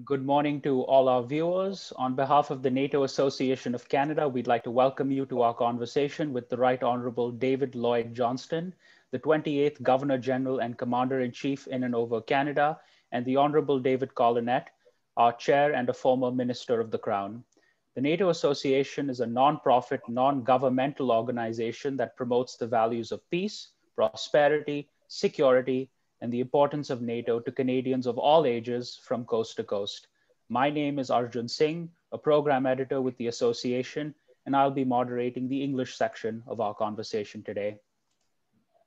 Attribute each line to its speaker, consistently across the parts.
Speaker 1: Good morning to all our viewers. On behalf of the NATO Association of Canada, we'd like to welcome you to our conversation with the Right Honorable David Lloyd Johnston, the 28th Governor General and Commander-in-Chief in and over Canada, and the Honorable David Colonette, our Chair and a former Minister of the Crown. The NATO Association is a non-profit, non-governmental organization that promotes the values of peace, prosperity, security, and the importance of NATO to Canadians of all ages from coast to coast. My name is Arjun Singh, a program editor with the association, and I'll be moderating the English section of our conversation today.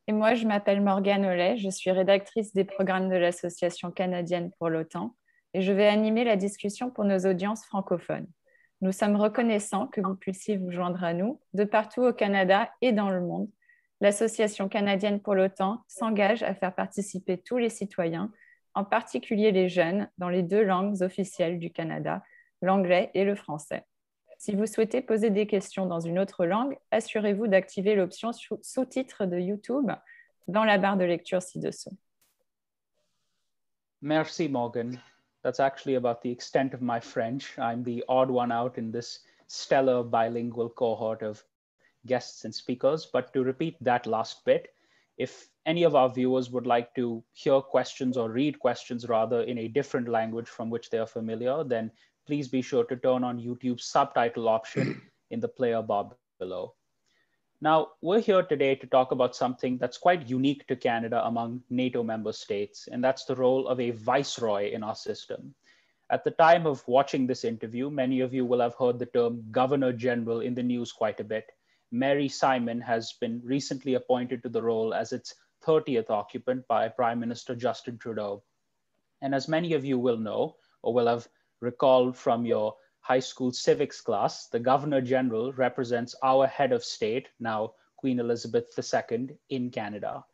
Speaker 2: Et moi, je m'appelle Morgane Ollet, je suis rédactrice des programmes de l'Association canadienne pour l'OTAN et je vais animer la discussion pour nos audiences francophones. Nous sommes reconnaissants que vous puissiez vous joindre à nous de partout au Canada et dans le monde. L'Association canadienne pour l'OTAN s'engage à faire participer tous les citoyens, en particulier les jeunes, dans les deux langues officielles du Canada, l'anglais et le français. Si vous souhaitez poser des questions dans une autre langue, assurez-vous d'activer l'option sous-titres de YouTube dans la barre de lecture ci-dessous.
Speaker 1: Merci, Morgan. That's actually about the extent of my French. I'm the odd one out in this stellar bilingual cohort of guests and speakers. But to repeat that last bit, if any of our viewers would like to hear questions or read questions rather in a different language from which they are familiar, then please be sure to turn on YouTube's subtitle option in the player bar below. Now, we're here today to talk about something that's quite unique to Canada among NATO member states, and that's the role of a viceroy in our system. At the time of watching this interview, many of you will have heard the term Governor General in the news quite a bit. Mary Simon has been recently appointed to the role as its 30th occupant by Prime Minister Justin Trudeau. And as many of you will know, or will have recalled from your high school civics class, the Governor General represents our head of state, now Queen Elizabeth II, in Canada.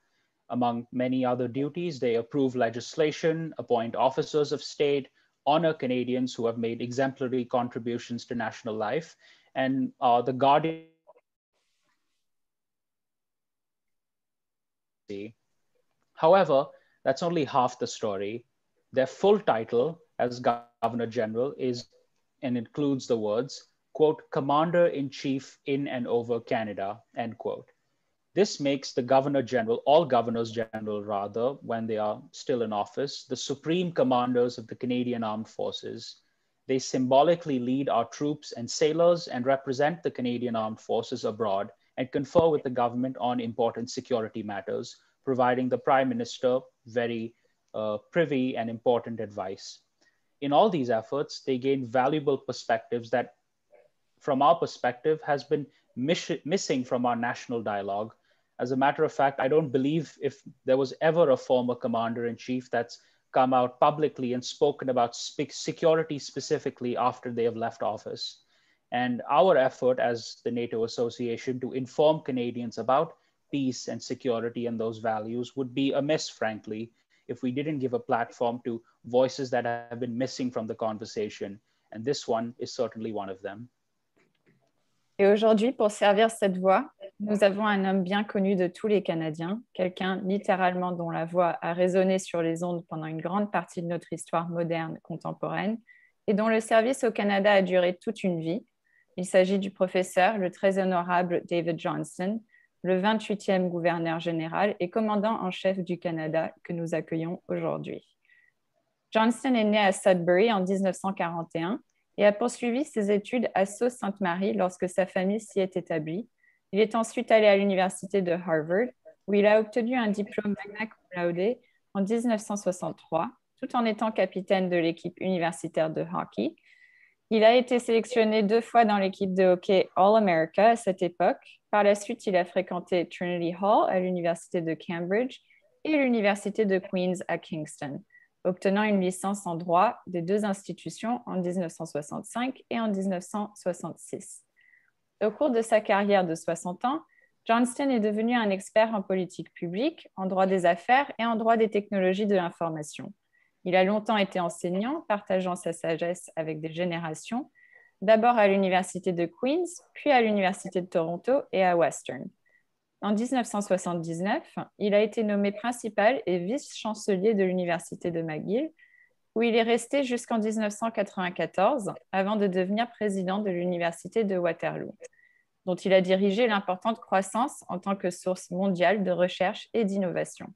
Speaker 1: Among many other duties, they approve legislation, appoint officers of state, honor Canadians who have made exemplary contributions to national life, and are the guardian. However, that's only half the story. Their full title as Governor General is and includes the words, quote, Commander-in-Chief in and over Canada, end quote. This makes the Governor General, all Governors General rather, when they are still in office, the supreme commanders of the Canadian Armed Forces. They symbolically lead our troops and sailors and represent the Canadian Armed Forces abroad and confer with the government on important security matters, providing the Prime Minister very privy and important advice. In all these efforts, they gain valuable perspectives that, from our perspective, has been missing from our national dialogue. As a matter of fact, I don't believe if there was ever a former commander-in-chief that's come out publicly and spoken about security specifically after they have left office. And our effort as the NATO Association to inform Canadians about peace and security and those values would be amiss, frankly, if we didn't give a platform to voices that have been missing from the conversation. And this one is certainly one of them.
Speaker 2: Et aujourd'hui, pour servir cette voix, nous avons un homme bien connu de tous les Canadiens, quelqu'un littéralement dont la voix a résonné sur les ondes pendant une grande partie de notre histoire moderne contemporaine et dont le service au Canada a duré toute une vie. Il s'agit du professeur, le très honorable David Johnston, le 28e gouverneur général et commandant en chef du Canada que nous accueillons aujourd'hui. Johnston est né à Sudbury en 1941 et a poursuivi ses études à Sault-Sainte-Marie lorsque sa famille s'y est établie. Il est ensuite allé à l'université de Harvard, où il a obtenu un diplôme magna cum laude en 1963, tout en étant capitaine de l'équipe universitaire de hockey. Il a été sélectionné 2 fois dans l'équipe de hockey All-America à cette époque. Par la suite, il a fréquenté Trinity Hall à l'université de Cambridge et l'université de Queen's à Kingston, obtenant une licence en droit des 2 institutions en 1965 et en 1966. Au cours de sa carrière de 60 ans, Johnston est devenu un expert en politique publique, en droit des affaires et en droit des technologies de l'information. Il a longtemps été enseignant, partageant sa sagesse avec des générations, d'abord à l'université de Queen's, puis à l'université de Toronto et à Western. En 1979, il a été nommé principal et vice-chancelier de l'université de McGill, où il est resté jusqu'en 1994 avant de devenir président de l'Université de Waterloo, dont il a dirigé l'importante croissance en tant que source mondiale de recherche et d'innovation.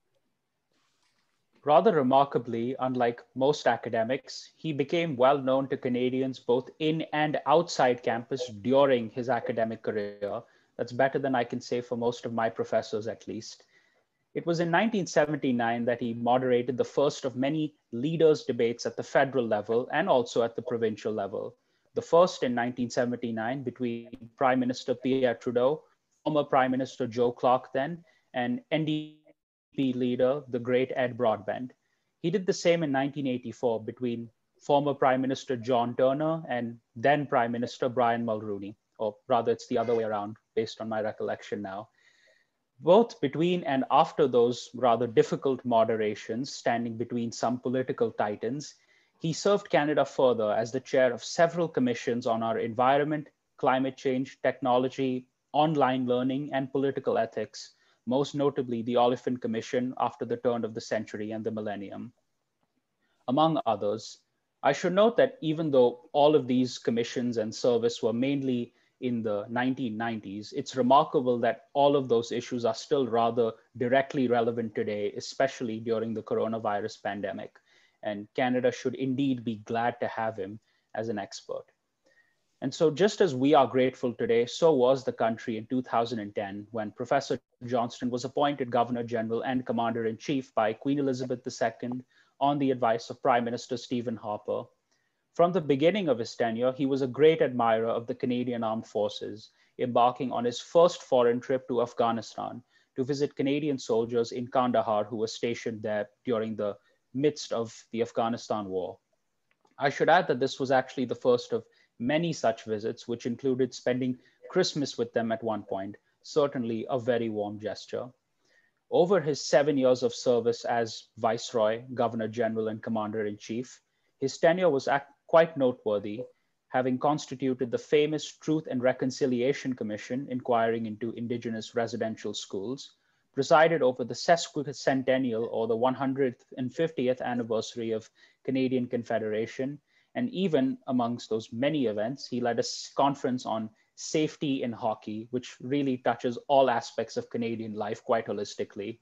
Speaker 1: Rather remarkably, unlike most academics, he became well known to Canadians both in and outside campus during his academic career. That's better than I can say for most of my professors, at least. It was in 1979 that he moderated the first of many leaders' debates at the federal level and also at the provincial level. The first in 1979 between Prime Minister Pierre Trudeau, former Prime Minister Joe Clark then, and NDP leader, the great Ed Broadbent. He did the same in 1984 between former Prime Minister John Turner and then Prime Minister Brian Mulroney, or rather it's the other way around based on my recollection now. Both between and after those rather difficult moderations, standing between some political titans, he served Canada further as the chair of several commissions on our environment, climate change, technology, online learning, and political ethics, most notably the Oliphant Commission after the turn of the century and the millennium. Among others, I should note that even though all of these commissions and service were mainly in the 1990s, it's remarkable that all of those issues are still rather directly relevant today, especially during the coronavirus pandemic. And Canada should indeed be glad to have him as an expert. And so just as we are grateful today, so was the country in 2010 when Professor Johnston was appointed Governor General and Commander-in-Chief by Queen Elizabeth II on the advice of Prime Minister Stephen Harper. From the beginning of his tenure, he was a great admirer of the Canadian Armed Forces, embarking on his first foreign trip to Afghanistan to visit Canadian soldiers in Kandahar who were stationed there during the midst of the Afghanistan war. I should add that this was actually the first of many such visits, which included spending Christmas with them at one point, certainly a very warm gesture. Over his 7 years of service as Viceroy, Governor General, and Commander-in-Chief, his tenure was quite noteworthy, having constituted the famous Truth and Reconciliation Commission inquiring into Indigenous residential schools, presided over the sesquicentennial or the 150th anniversary of Canadian Confederation, and even amongst those many events, he led a conference on safety in hockey, which really touches all aspects of Canadian life quite holistically.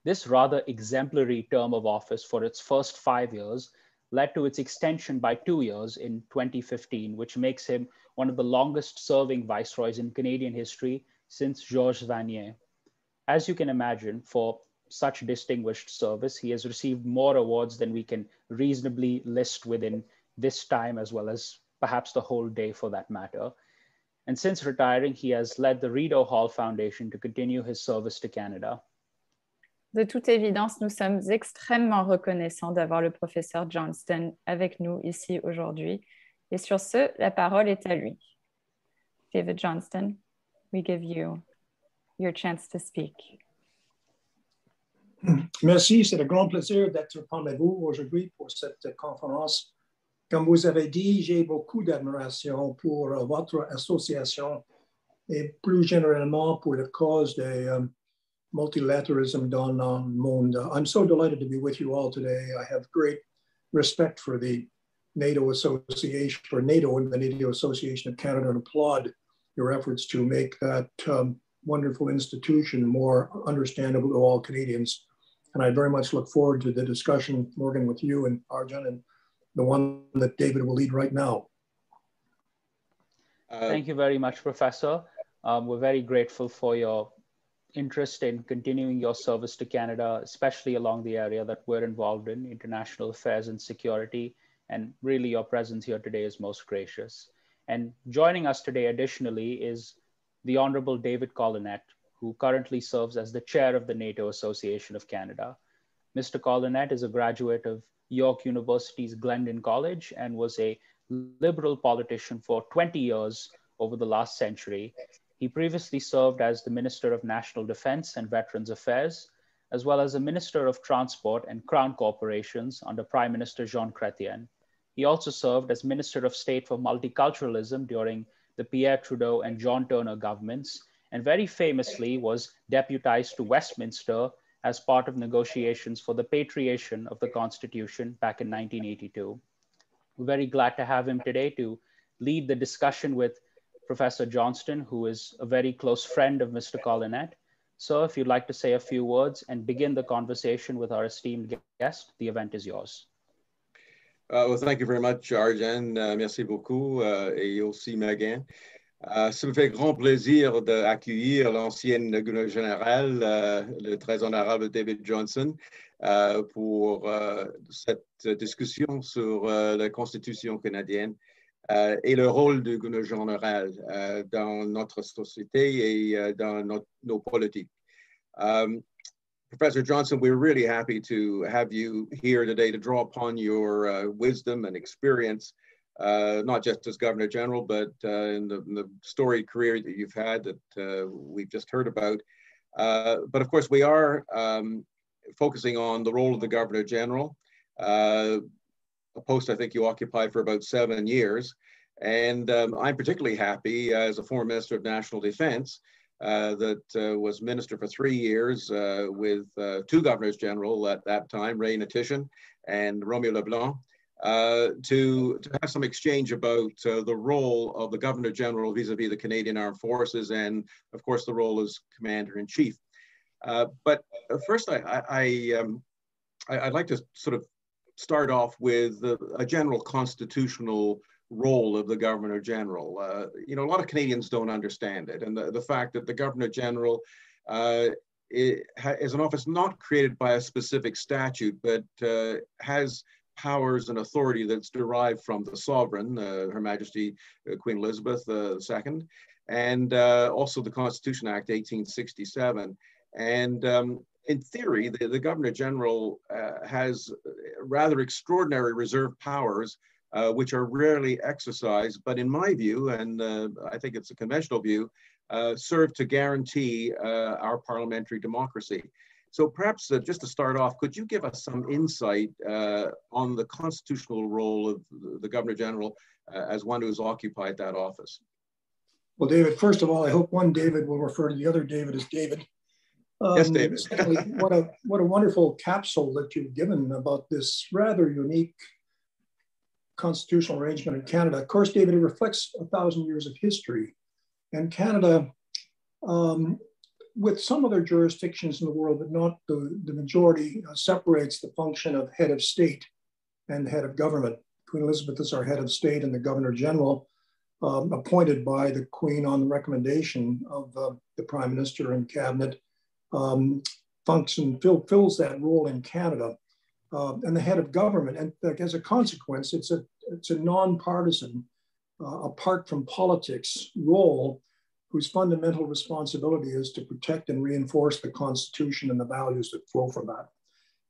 Speaker 1: This rather exemplary term of office for its first 5 years led to its extension by 2 years in 2015, which makes him one of the longest serving viceroys in Canadian history since Georges Vanier. As you can imagine, for such distinguished service, he has received more awards than we can reasonably list within this time, as well as perhaps the whole day for that matter. And since retiring, he has led the Rideau Hall Foundation to continue his service to Canada.
Speaker 2: De toute évidence, nous sommes extrêmement reconnaissants d'avoir le professeur Johnston avec nous ici aujourd'hui. Et sur ce, la parole est à lui. David Johnston, we give you your chance to speak.
Speaker 3: Merci, c'est un grand plaisir d'être parmi vous aujourd'hui pour cette conférence. Comme vous avez dit, j'ai beaucoup d'admiration pour votre association et plus généralement pour la cause du multilateralism dans le monde. I'm so delighted to be with you all today. I have great respect for the NATO Association, for NATO and the NATO Association of Canada, and applaud your efforts to make that wonderful institution more understandable to all Canadians. And I very much look forward to the discussion, Morgan, with you and Arjun, and the one that David will lead right now.
Speaker 1: Thank you very much, Professor. We're very grateful for your interest in continuing your service to Canada, especially along the area that we're involved in, international affairs and security. And really your presence here today is most gracious. And joining us today additionally is the Honorable David Colonette, who currently serves as the chair of the NATO Association of Canada. Mr. Colonette is a graduate of York University's Glendon College and was a liberal politician for 20 years over the last century. He previously served as the Minister of National Defense and Veterans Affairs, as well as a Minister of Transport and Crown Corporations under Prime Minister Jean Chrétien. He also served as Minister of State for Multiculturalism during the Pierre Trudeau and John Turner governments, and very famously was deputized to Westminster as part of negotiations for the patriation of the Constitution back in 1982. We're very glad to have him today to lead the discussion with Professor Johnston, who is a very close friend of Mr. Colonette. So if you'd like to say a few words and begin the conversation with our esteemed guest, the event is yours.
Speaker 4: Well, thank you very much, Arjen. Merci beaucoup, et aussi Megan. Ça me fait grand plaisir d'accueillir l'ancienne gouverneur général, le très honorable David Johnston, pour cette discussion sur la Constitution canadienne et le rôle du gouverneur général dans notre société et dans nos politiques. Professor Johnston, we're really happy to have you here today to draw upon your wisdom and experience, not just as Governor General, but in the storied career that you've had that we've just heard about. But of course, we are focusing on the role of the Governor General, a post I think you occupied for about 7 years. And I'm particularly happy as a former Minister of National Defense that was Minister for 3 years with 2 Governors General at that time, Ray Natishan and Romeo Leblanc, to have some exchange about the role of the Governor General vis-a-vis the Canadian Armed Forces and, of course, the role as Commander-in-Chief. But first, I'd like to sort of start off with a general constitutional role of the Governor General. You know, a lot of Canadians don't understand it, and the fact that the Governor General is an office not created by a specific statute, but has powers and authority that's derived from the sovereign, Her Majesty Queen Elizabeth II, and also the Constitution Act 1867. And in theory, the Governor General has rather extraordinary reserve powers, which are rarely exercised, but in my view, and I think it's a conventional view, serve to guarantee our parliamentary democracy. So perhaps just to start off, could you give us some insight on the constitutional role of the Governor General as one who's occupied that office?
Speaker 3: Well, David, first of all, I hope one David will refer to the other David as David.
Speaker 4: Yes, David.
Speaker 3: Secondly, what a wonderful capsule that you've given about this rather unique constitutional arrangement in Canada. Of course, David, it reflects 1,000 years of history. And Canada, with some other jurisdictions in the world, but not the majority, separates the function of head of state and head of government. Queen Elizabeth is our head of state, and the Governor General, appointed by the Queen on the recommendation of the Prime Minister and Cabinet, fills that role in Canada. And the head of government, and as a consequence, it's a nonpartisan, apart from politics, role whose fundamental responsibility is to protect and reinforce the Constitution and the values that flow from that.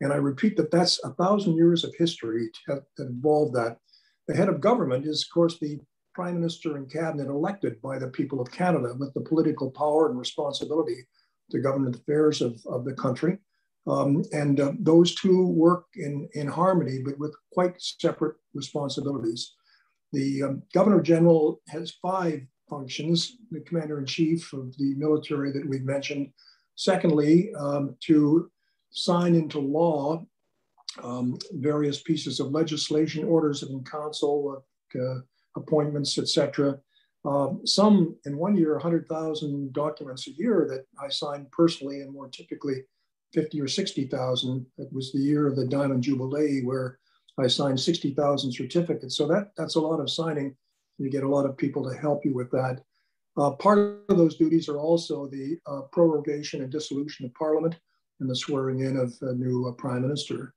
Speaker 3: And I repeat that that's 1,000 years of history that involve that. The head of government is, of course, the Prime Minister and Cabinet elected by the people of Canada with the political power and responsibility to govern the affairs of the country. Those two work in harmony, but with quite separate responsibilities. The Governor General has 5 functions: the Commander-in-Chief of the military that we've mentioned. Secondly, to sign into law various pieces of legislation, orders in council, appointments, etc. Some in 1 year, 100,000 documents a year that I signed personally, and more typically 50 or 60,000. It was the year of the Diamond Jubilee where I signed 60,000 certificates. So that's a lot of signing. You get a lot of people to help you with that. Part of those duties are also the prorogation and dissolution of Parliament and the swearing in of a new Prime Minister.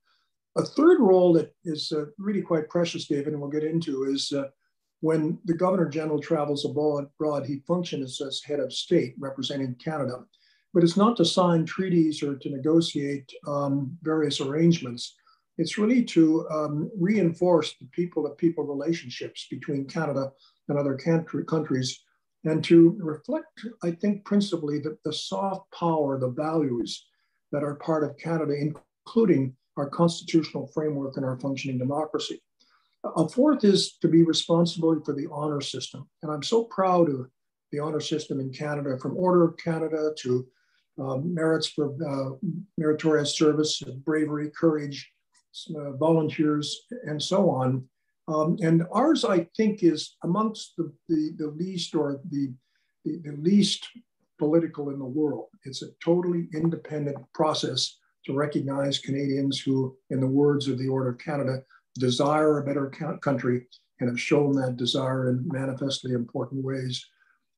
Speaker 3: A third role that is really quite precious, David, and we'll get into, is when the Governor General travels abroad, he functions as head of state representing Canada. But it's not to sign treaties or to negotiate various arrangements. It's really to reinforce the people-to-people relationships between Canada and other countries, and to reflect, I think, principally the soft power, the values that are part of Canada, including our constitutional framework and our functioning democracy. A fourth is to be responsible for the honor system. And I'm so proud of the honor system in Canada, from Order of Canada to merits for meritorious service, bravery, courage, volunteers, and so on. And ours, I think, is amongst the least, or the least political in the world. It's a totally independent process to recognize Canadians who, in the words of the Order of Canada, desire a better country and have shown that desire in manifestly important ways.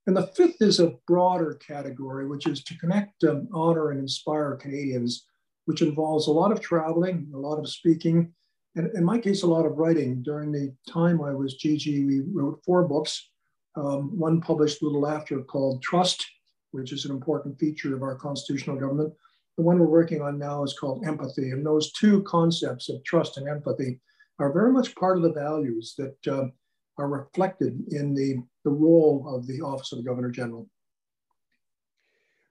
Speaker 3: And the fifth is a broader category, which is to connect, honor, and inspire Canadians, which involves a lot of traveling, a lot of speaking, and in my case, a lot of writing. During the time I was GG, we wrote 4 books, one published a little after called Trust, which is an important feature of our constitutional government. The one we're working on now is called Empathy. And those 2 concepts of trust and empathy are very much part of the values that are reflected in the role of the Office of the Governor General.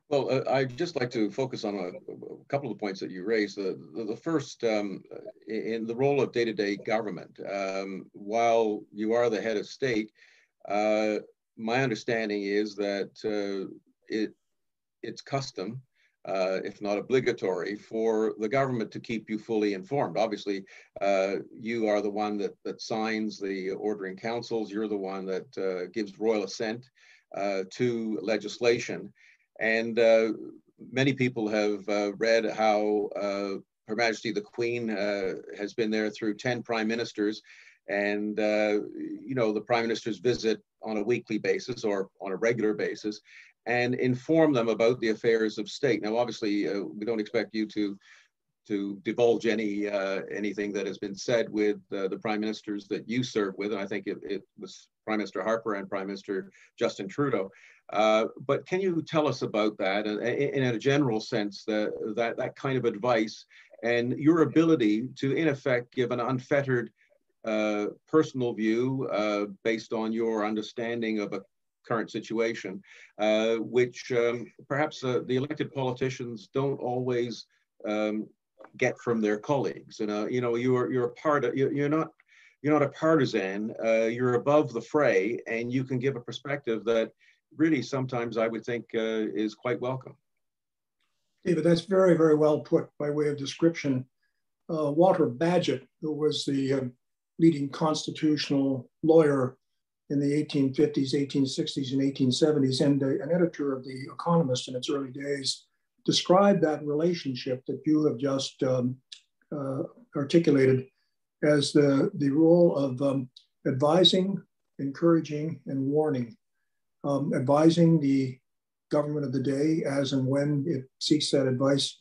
Speaker 4: Well, I'd just like to focus on a couple of the points that you raised. The first, in the role of day-to-day government, while you are the head of state, my understanding is that it's custom, if not obligatory, for the government to keep you fully informed. Obviously, you are the one that signs the ordering councils. You're the one that gives royal assent to legislation. And many people have read how Her Majesty the Queen has been there through 10 prime ministers. And, you know, the prime ministers visit on a weekly basis or on a regular basis and inform them about the affairs of state. Now, obviously, we don't expect you to divulge anything that has been said with the prime ministers that you serve with. And I think it was Prime Minister Harper and Prime Minister Justin Trudeau. But can you tell us about that in a general sense, that kind of advice and your ability to, in effect, give an unfettered personal view based on your understanding of a current situation, which perhaps the elected politicians don't always get from their colleagues. And you know, you're a part of, you're not a partisan. You're above the fray, and you can give a perspective that really sometimes I would think is quite welcome.
Speaker 3: David, that's very, very well put by way of description. Walter Bagehot, who was the leading constitutional lawyer in the 1850s, 1860s, and 1870s, and an editor of The Economist in its early days, described that relationship that you have just articulated as the role of advising, encouraging, and warning. Advising the government of the day as and when it seeks that advice,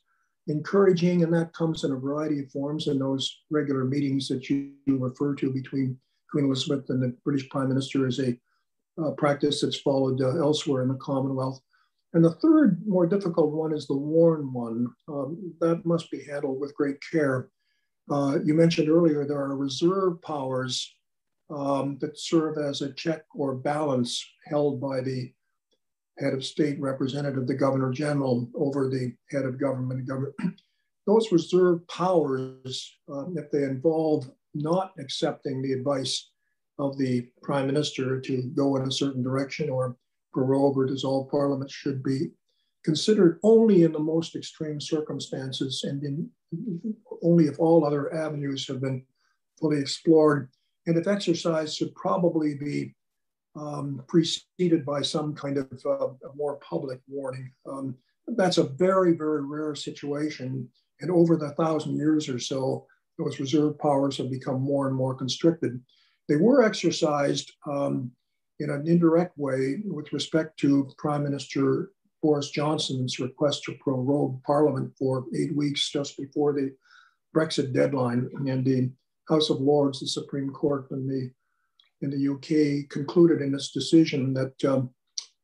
Speaker 3: encouraging, and that comes in a variety of forms in those regular meetings that you refer to between Queen Elizabeth and the British Prime Minister is a practice that's followed elsewhere in the Commonwealth. And the third, more difficult one is the warn one. That must be handled with great care. You mentioned earlier there are reserve powers that serve as a check or balance held by the head of state representative, the Governor General, over the head of government. Those reserve powers, if they involve not accepting the advice of the Prime Minister to go in a certain direction or prorogue or dissolve Parliament, should be considered only in the most extreme circumstances and only if all other avenues have been fully explored. And if exercise should probably be preceded by some kind of a more public warning. That's a very, very rare situation. And over the 1,000 years or so, those reserve powers have become more and more constricted. They were exercised in an indirect way with respect to Prime Minister Boris Johnson's request to prorogue Parliament for 8 weeks just before the Brexit deadline. And the House of Lords, the Supreme Court in the UK, concluded in its decision that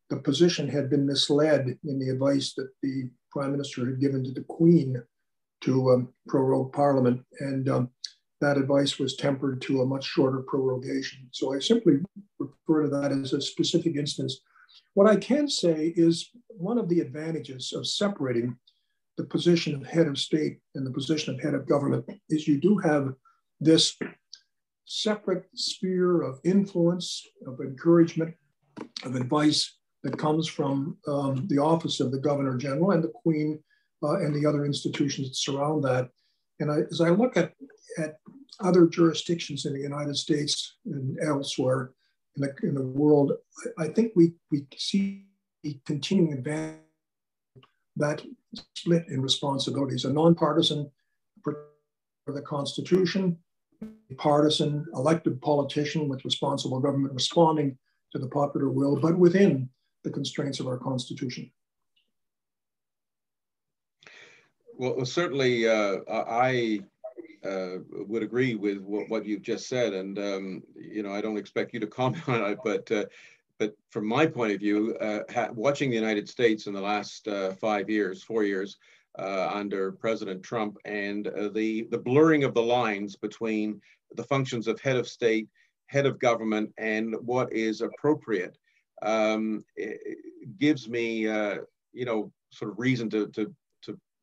Speaker 3: the position had been misled in the advice that the Prime Minister had given to the Queen to prorogue Parliament. And that advice was tempered to a much shorter prorogation. So I simply refer to that as a specific instance. What I can say is one of the advantages of separating the position of head of state and the position of head of government is you do have this separate sphere of influence, of encouragement, of advice that comes from the office of the Governor General and the Queen and the other institutions that surround that. And as I look at other jurisdictions in the United States and elsewhere in the world, I think we see continuing advance that split in responsibilities, a nonpartisan for the Constitution, a partisan elected politician with responsible government responding to the popular will, but within the constraints of our Constitution.
Speaker 4: Well, certainly I would agree with what you've just said, and you know, I don't expect you to comment on it, but from my point of view, watching the United States in the last 4 years under President Trump, and the blurring of the lines between the functions of head of state, head of government, and what is appropriate, it gives me, you know, sort of reason to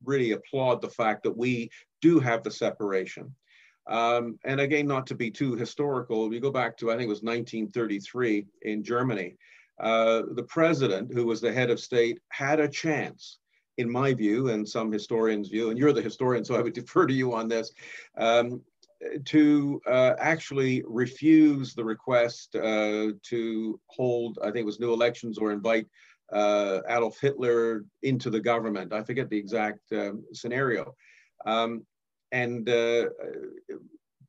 Speaker 4: really applaud the fact that we do have the separation. And again, not to be too historical, we go back to, I think it was 1933 in Germany. The president, who was the head of state, had a chance, in my view, and some historians' view, and you're the historian, so I would defer to you on this, to actually refuse the request to hold, I think it was new elections or invite Adolf Hitler into the government. I forget the exact scenario. And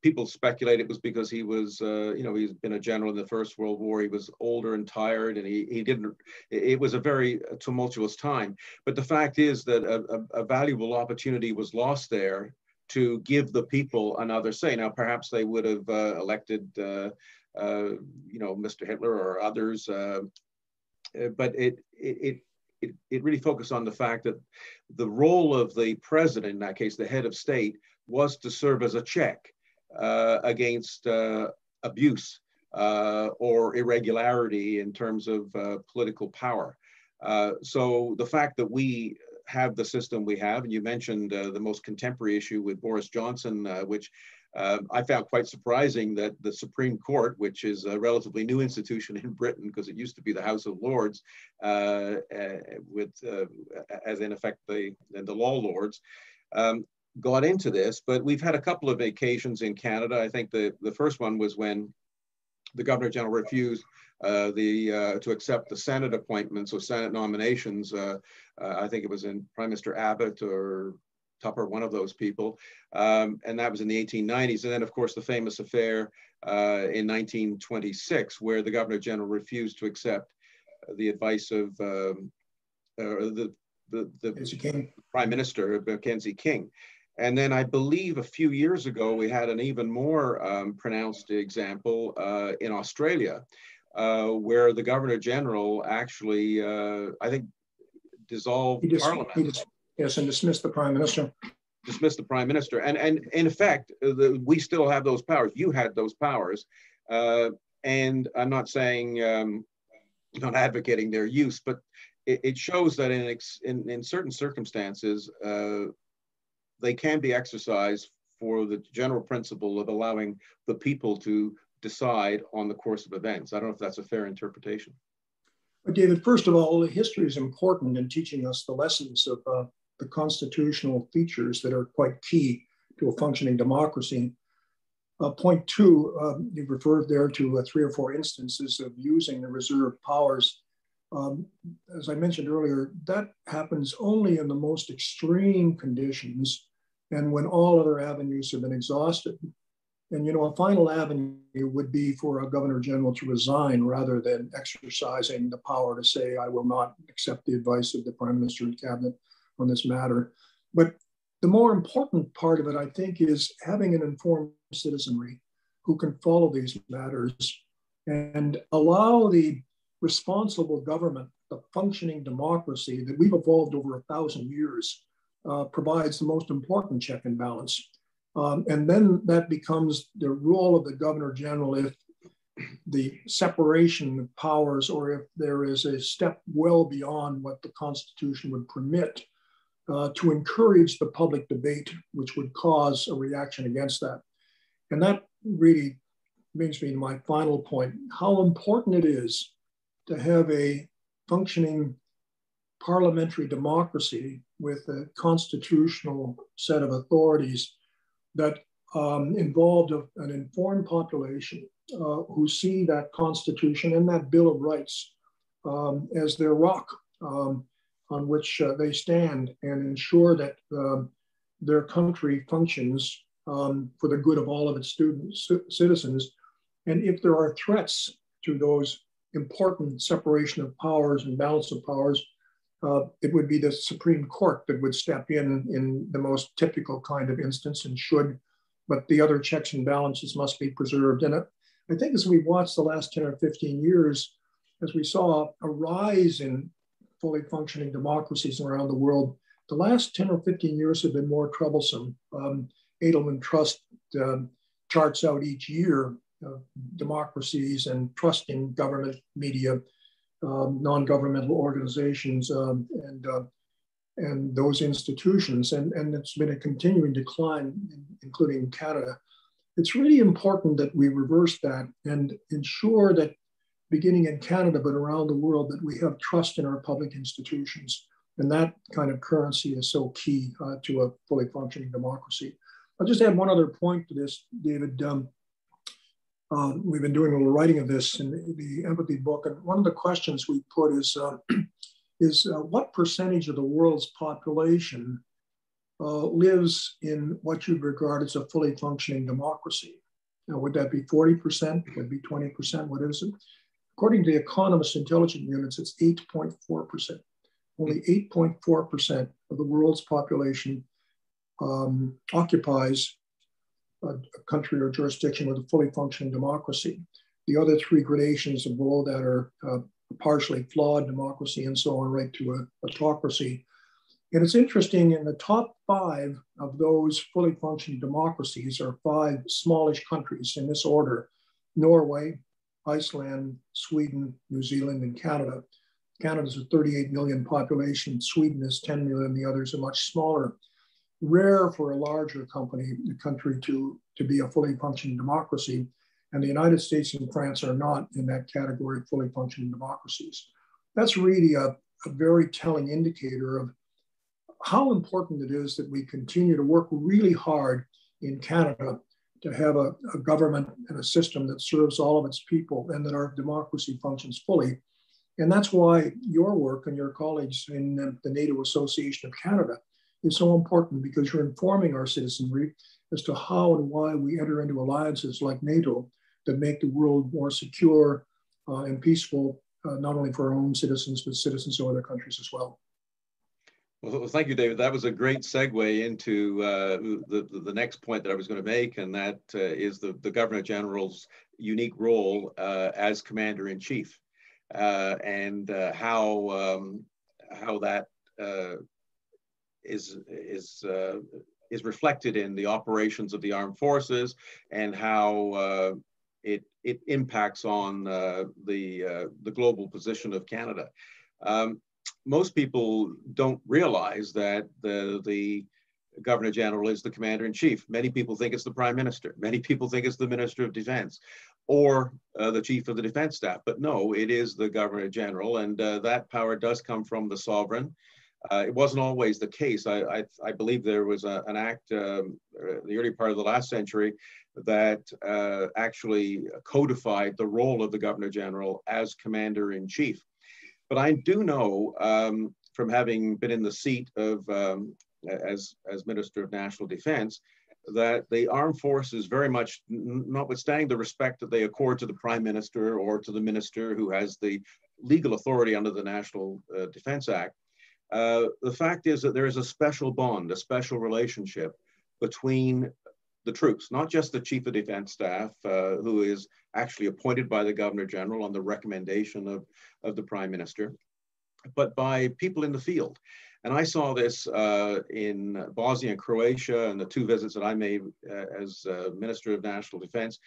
Speaker 4: people speculate it was because he was, you know, he's been a general in the First World War. He was older and tired, and he didn't, it was a very tumultuous time. But the fact is that a valuable opportunity was lost there to give the people another say. Now, perhaps they would have elected, you know, Mr. Hitler or others, but it really focused on the fact that the role of the president, in that case, the head of state, was to serve as a check against abuse or irregularity in terms of political power. So the fact that we have the system we have, and you mentioned the most contemporary issue with Boris Johnson, which I found quite surprising, that the Supreme Court, which is a relatively new institution in Britain, because it used to be the House of Lords, with as in effect the law lords, got into this. But we've had a couple of occasions in Canada. I think the first one was when the Governor General refused to accept the Senate appointments or Senate nominations. I think it was in Prime Minister Abbott or Tupper, one of those people, and that was in the 1890s. And then, of course, the famous affair in 1926, where the Governor General refused to accept the advice of the Prime Minister, Mackenzie King. And then I believe a few years ago, we had an even more pronounced example in Australia, where the Governor General actually, I think, dissolved Parliament.
Speaker 3: Yes, and dismissed the Prime Minister.
Speaker 4: Dismissed the Prime Minister. And in effect, we still have those powers. You had those powers. And I'm not saying, not advocating their use, but it shows that in certain circumstances, they can be exercised for the general principle of allowing the people to decide on the course of events. I don't know if that's a fair interpretation.
Speaker 3: But David, first of all, history is important in teaching us the lessons of the constitutional features that are quite key to a functioning democracy. Point two, you've referred there to 3 or 4 instances of using the reserved powers. As I mentioned earlier, that happens only in the most extreme conditions and when all other avenues have been exhausted. And, you know, a final avenue would be for a Governor General to resign rather than exercising the power to say, I will not accept the advice of the Prime Minister and Cabinet on this matter. But the more important part of it, I think, is having an informed citizenry who can follow these matters and allow the responsible government, the functioning democracy that we've evolved over 1,000 years, provides the most important check and balance. And then that becomes the role of the Governor General if the separation of powers or if there is a step well beyond what the Constitution would permit, to encourage the public debate, which would cause a reaction against that. And that really brings me to my final point, how important it is to have a functioning parliamentary democracy with a constitutional set of authorities that involved an informed population who see that Constitution and that Bill of Rights as their rock on which they stand and ensure that their country functions for the good of all of its citizens. And if there are threats to those important separation of powers and balance of powers, it would be the Supreme Court that would step in the most typical kind of instance and should, but the other checks and balances must be preserved. And I think as we watched the last 10 or 15 years, as we saw a rise in fully functioning democracies around the world, the last 10 or 15 years have been more troublesome. Edelman Trust charts out each year democracies and trust in government, media, non-governmental organizations, and those institutions. And it's been a continuing decline, including Canada. It's really important that we reverse that and ensure that, beginning in Canada, but around the world, that we have trust in our public institutions. And that kind of currency is so key to a fully functioning democracy. I'll just add one other point to this, David. We've been doing a little writing of this in the empathy book. And one of the questions we put is what percentage of the world's population lives in what you'd regard as a fully functioning democracy? Now, would that be 40%? Would it be 20%? What is it? According to the Economist Intelligence Units, it's 8.4%. Only 8.4% of the world's population occupies a country or jurisdiction with a fully functioning democracy. The other three gradations below that are partially flawed democracy and so on, right to a autocracy. And it's interesting, in the top 5 of those fully functioning democracies are 5 smallish countries in this order: Norway, Iceland, Sweden, New Zealand, and Canada. Canada's a 38 million population, Sweden is 10 million, the others are much smaller. Rare for a larger country to be a fully functioning democracy. And the United States and France are not in that category of fully functioning democracies. That's really a very telling indicator of how important it is that we continue to work really hard in Canada to have a government and a system that serves all of its people and that our democracy functions fully. And that's why your work and your colleagues in the NATO Association of Canada is so important, because you're informing our citizenry as to how and why we enter into alliances like NATO that make the world more secure and peaceful, not only for our own citizens, but citizens of other countries as well.
Speaker 4: Well, thank you, David. That was a great segue into the next point that I was going to make, and that is the Governor General's unique role as Commander-in-Chief, and how that is reflected in the operations of the armed forces, and how it impacts on the global position of Canada. Most people don't realize that the Governor General is the Commander-in-Chief. Many people think it's the Prime Minister. Many people think it's the Minister of Defense or the Chief of the Defense Staff. But no, it is the Governor General, and that power does come from the sovereign. It wasn't always the case. I believe there was an act in the early part of the last century that actually codified the role of the Governor General as Commander-in-Chief. But I do know, from having been in the seat of as Minister of National Defense, that the armed forces very much, notwithstanding the respect that they accord to the Prime Minister or to the minister who has the legal authority under the National Defense Act, the fact is that there is a special bond, a special relationship between the troops, not just the Chief of Defense Staff, who is actually appointed by the Governor General on the recommendation of the Prime Minister, but by people in the field. And I saw this in Bosnia and Croatia, and the 2 visits that I made as Minister of National Defense,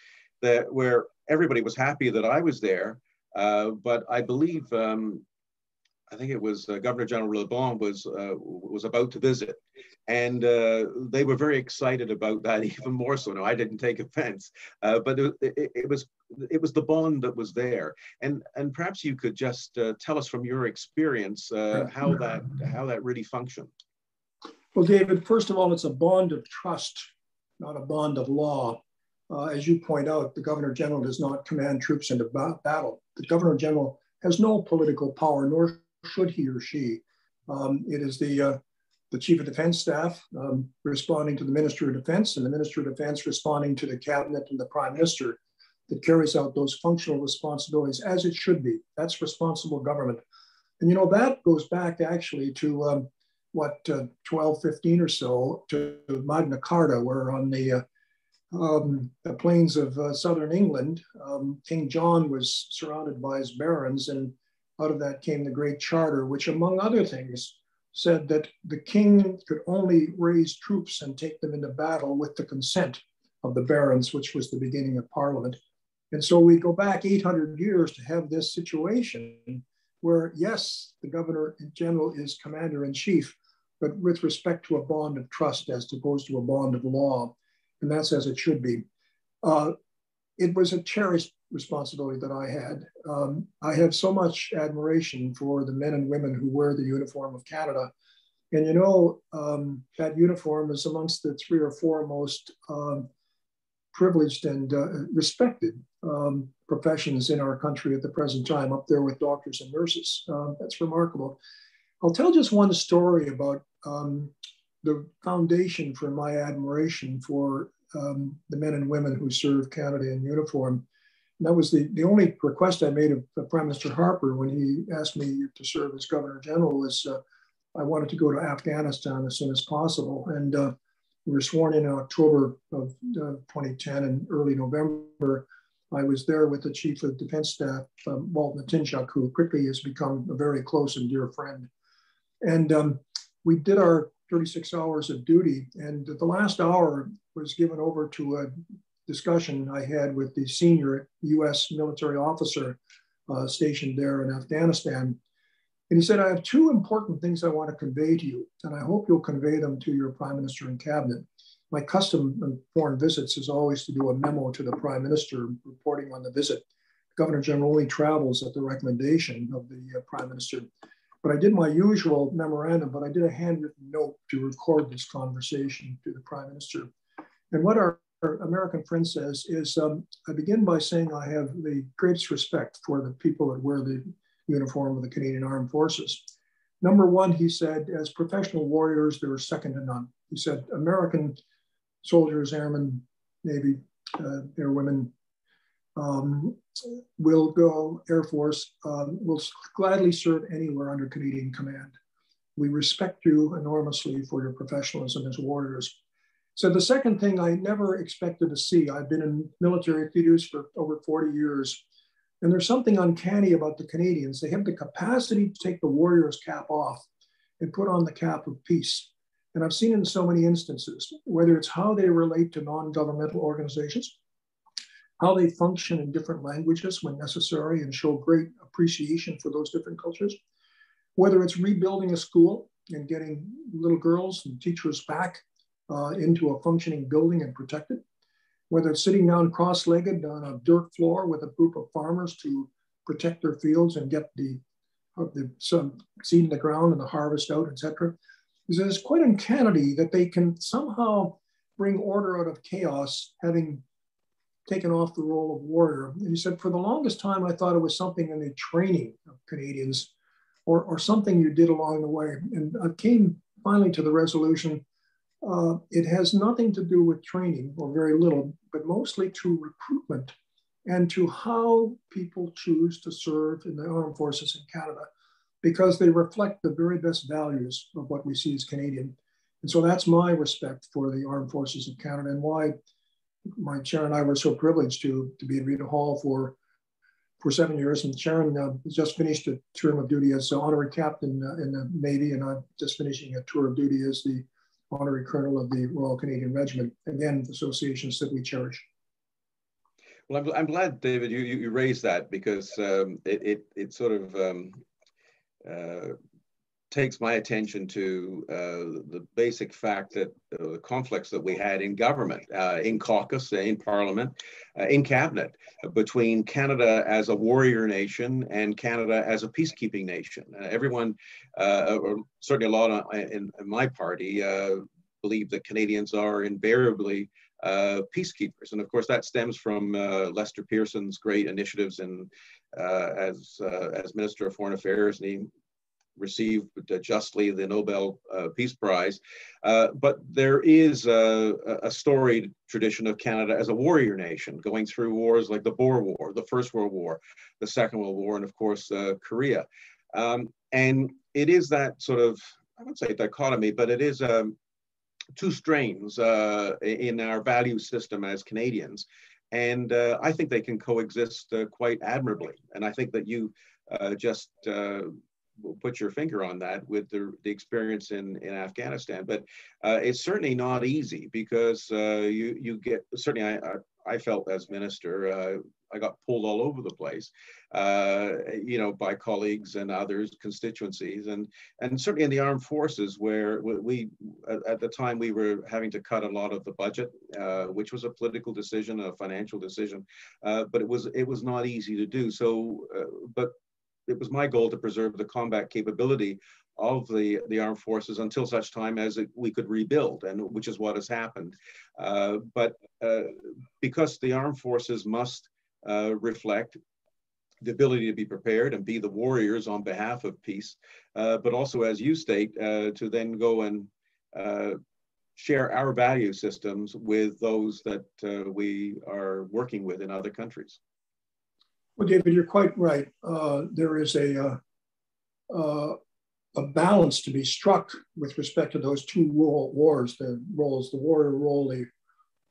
Speaker 4: where everybody was happy that I was there. But I believe, I think it was Governor General Leblanc was about to visit. And they were very excited about that, even more so. No, I didn't take offense, but it was the bond that was there. And perhaps you could just tell us from your experience how that really functioned.
Speaker 3: Well, David, first of all, it's a bond of trust, not a bond of law. As you point out, the Governor General does not command troops into battle. The Governor General has no political power, nor should he or she. It is the Chief of Defense Staff responding to the Minister of Defense, and the Minister of Defense responding to the Cabinet and the Prime Minister that carries out those functional responsibilities as it should be. That's responsible government. And you know, that goes back actually to 1215 or so, to Magna Carta, where on the plains of southern England, King John was surrounded by his barons, and out of that came the Great Charter, which among other things said that the king could only raise troops and take them into battle with the consent of the barons, which was the beginning of Parliament. And so we go back 800 years to have this situation where, yes, the Governor General is Commander-in-Chief, but with respect to a bond of trust as opposed to a bond of law. And that's as it should be. It was a cherished responsibility that I had. I have so much admiration for the men and women who wear the uniform of Canada. And you know, that uniform is amongst the 3 or 4 most privileged and respected professions in our country at the present time, up there with doctors and nurses. That's remarkable. I'll tell just one story about the foundation for my admiration for the men and women who serve Canada in uniform. And that was the only request I made of Prime Minister Harper when he asked me to serve as Governor General was I wanted to go to Afghanistan as soon as possible. And we were sworn in October of 2010, and early November, I was there with the Chief of Defense Staff, Walt Matinchuk, who quickly has become a very close and dear friend. And we did our 36 hours of duty, and the last hour was given over to a discussion I had with the senior US military officer stationed there in Afghanistan. And he said, I have 2 important things I want to convey to you, and I hope you'll convey them to your Prime Minister and Cabinet. My custom on foreign visits is always to do a memo to the Prime Minister reporting on the visit. The Governor General only travels at the recommendation of the Prime Minister. But I did my usual memorandum, but I did a handwritten note to record this conversation to the Prime Minister. And what our American friend says is, I begin by saying I have the greatest respect for the people that wear the uniform of the Canadian Armed Forces. Number one, he said, as professional warriors, they are second to none. He said, American soldiers, airmen, Navy, airwomen, will go, Air Force, will gladly serve anywhere under Canadian command. We respect you enormously for your professionalism as warriors. So the second thing I never expected to see, I've been in military theaters for over 40 years, and there's something uncanny about the Canadians. They have the capacity to take the warrior's cap off and put on the cap of peace. And I've seen it in so many instances, whether it's how they relate to non-governmental organizations, how they function in different languages when necessary and show great appreciation for those different cultures, whether it's rebuilding a school and getting little girls and teachers back into a functioning building and protected, whether it's sitting down cross-legged on a dirt floor with a group of farmers to protect their fields and get the seed in the ground and the harvest out, etc. It's quite uncanny that they can somehow bring order out of chaos, having taken off the role of warrior. And he said, for the longest time, I thought it was something in the training of Canadians or something you did along the way. And I came finally to the resolution, it has nothing to do with training, or very little, but mostly to recruitment and to how people choose to serve in the armed forces in Canada, because they reflect the very best values of what we see as Canadian. And so that's my respect for the armed forces of Canada, and why my chair and I were so privileged to be in Rita Hall for 7 years. And Sharon just finished a term of duty as honorary captain in the Navy, and I'm just finishing a tour of duty as the honorary colonel of the Royal Canadian Regiment. Again, associations that we cherish.
Speaker 4: Well, I'm glad, David, you raised that, because it sort of takes my attention to the basic fact that the conflicts that we had in government, in caucus, in parliament, in cabinet, between Canada as a warrior nation and Canada as a peacekeeping nation. Everyone, or certainly a lot in my party, believe that Canadians are invariably peacekeepers. And of course, that stems from Lester Pearson's great initiatives as Minister of Foreign Affairs, and he received justly the Nobel Peace Prize. But there is a storied tradition of Canada as a warrior nation, going through wars like the Boer War, the First World War, the Second World War, and of course, Korea. And it is that sort of, I wouldn't say dichotomy, but it is two strains in our value system as Canadians. And I think they can coexist quite admirably. And I think that you just put your finger on that with the experience in Afghanistan. But it's certainly not easy, because you get, certainly I felt as minister, I got pulled all over the place, you know, by colleagues and others, constituencies, and certainly in the armed forces, where we at the time we were having to cut a lot of the budget, which was a political decision, a financial decision, but it was not easy to do. So, but it was my goal to preserve the combat capability of the armed forces until such time as we could rebuild, and which is what has happened. But because the armed forces must reflect the ability to be prepared and be the warriors on behalf of peace, but also, as you state, to then go and share our value systems with those that we are working with in other countries.
Speaker 3: Well, David, you're quite right. There is a balance to be struck with respect to those two wars, the roles, the warrior role,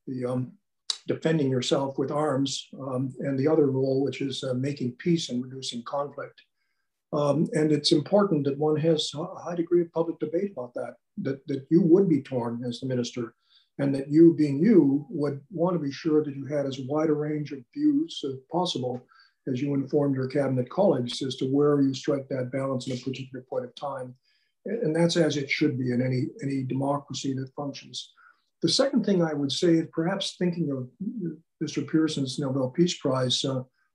Speaker 3: the defending yourself with arms, and the other role, which is making peace and reducing conflict. And it's important that one has a high degree of public debate about that you would be torn as the minister, and that you, being you, would want to be sure that you had as wide a range of views as possible as you informed your cabinet colleagues as to where you strike that balance in a particular point of time. And that's as it should be in any democracy that functions. The second thing I would say is perhaps thinking of Mr. Pearson's Nobel Peace Prize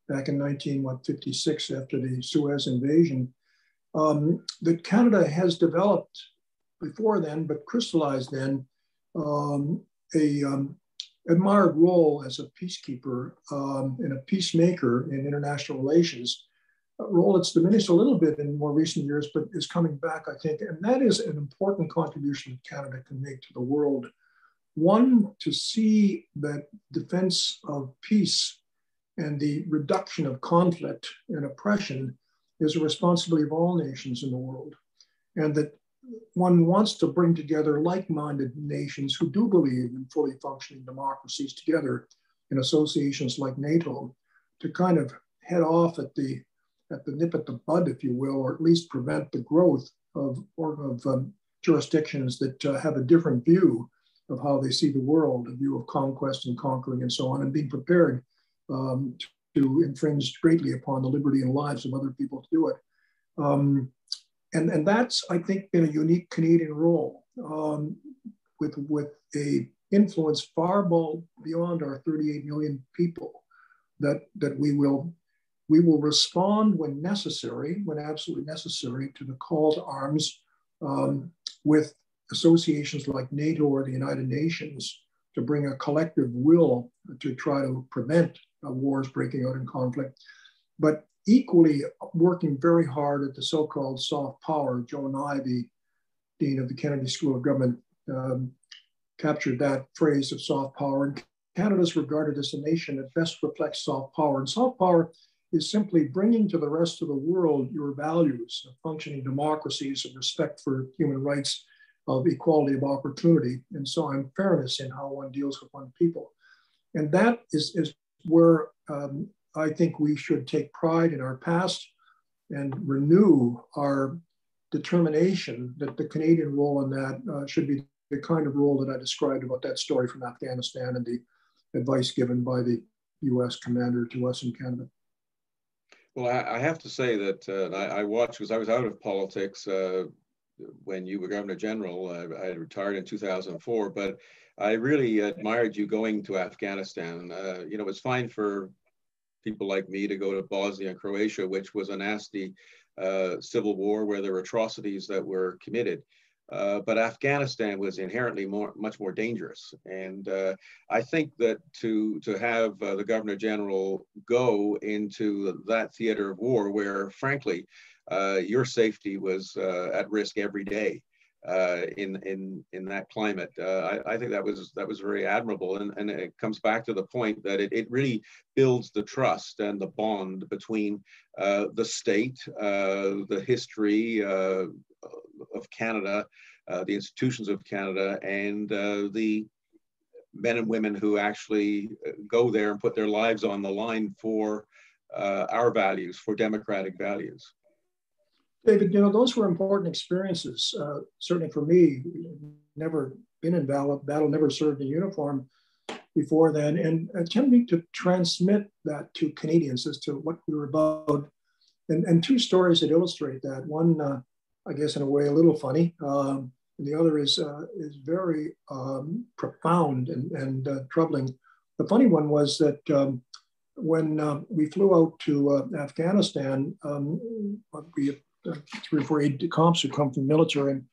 Speaker 3: back in 1956 after the Suez invasion, that Canada has developed before then, but crystallized then, admired role as a peacekeeper and a peacemaker in international relations, a role that's diminished a little bit in more recent years, but is coming back, I think. And that is an important contribution that Canada can make to the world. One, to see that defense of peace and the reduction of conflict and oppression is a responsibility of all nations in the world. And that one wants to bring together like-minded nations who do believe in fully functioning democracies together in associations like NATO to kind of head off at the nip at the bud, if you will, or at least prevent the growth of jurisdictions that have a different view of how they see the world, a view of conquest and conquering and so on, and being prepared to infringe greatly upon the liberty and lives of other people to do it. And that's, I think, been a unique Canadian role with a influence far beyond our 38 million people, that we will respond when necessary, when absolutely necessary, to the call to arms with associations like NATO or the United Nations to bring a collective will to try to prevent wars breaking out in conflict. But equally working very hard at the so-called soft power. Joe Nye, the dean of the Kennedy School of Government, captured that phrase of soft power. And Canada is regarded as a nation that best reflects soft power. And soft power is simply bringing to the rest of the world your values of functioning democracies, of respect for human rights, of equality of opportunity, and so on, fairness in how one deals with one people. And that is where I think we should take pride in our past and renew our determination that the Canadian role in that should be the kind of role that I described about that story from Afghanistan and the advice given by the US commander to us in Canada.
Speaker 4: Well, I have to say that I watched, because I was out of politics when you were Governor General. I retired in 2004, but I really admired you going to Afghanistan. You know, it's fine for people like me to go to Bosnia and Croatia, which was a nasty civil war where there were atrocities that were committed. But Afghanistan was inherently much more dangerous. And I think that to have the Governor General go into that theater of war where, frankly, your safety was at risk every day in that climate, I think that was very admirable. And it comes back to the point that it really builds the trust and the bond between the state, the history of Canada, the institutions of Canada, and the men and women who actually go there and put their lives on the line for our values, for democratic values.
Speaker 3: David, you know, those were important experiences. Certainly for me, never been in battle, never served in uniform before then, and attempting to transmit that to Canadians as to what we were about. And two stories that illustrate that. One, I guess in a way, a little funny. And the other is very profound and troubling. The funny one was that when we flew out to Afghanistan, we had 3 or 4 aides-de-camp who come from the military, and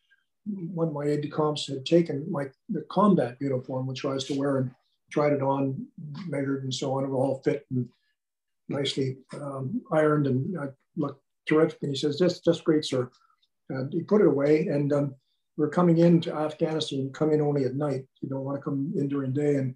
Speaker 3: one of my aides-de-camp had taken the combat uniform, which I was to wear, and tried it on, measured and so on. It all fit and nicely ironed, and I looked terrific. And he says, "Just great, sir." And he put it away, and we're coming into Afghanistan. You come in only at night. You don't want to come in during the day. And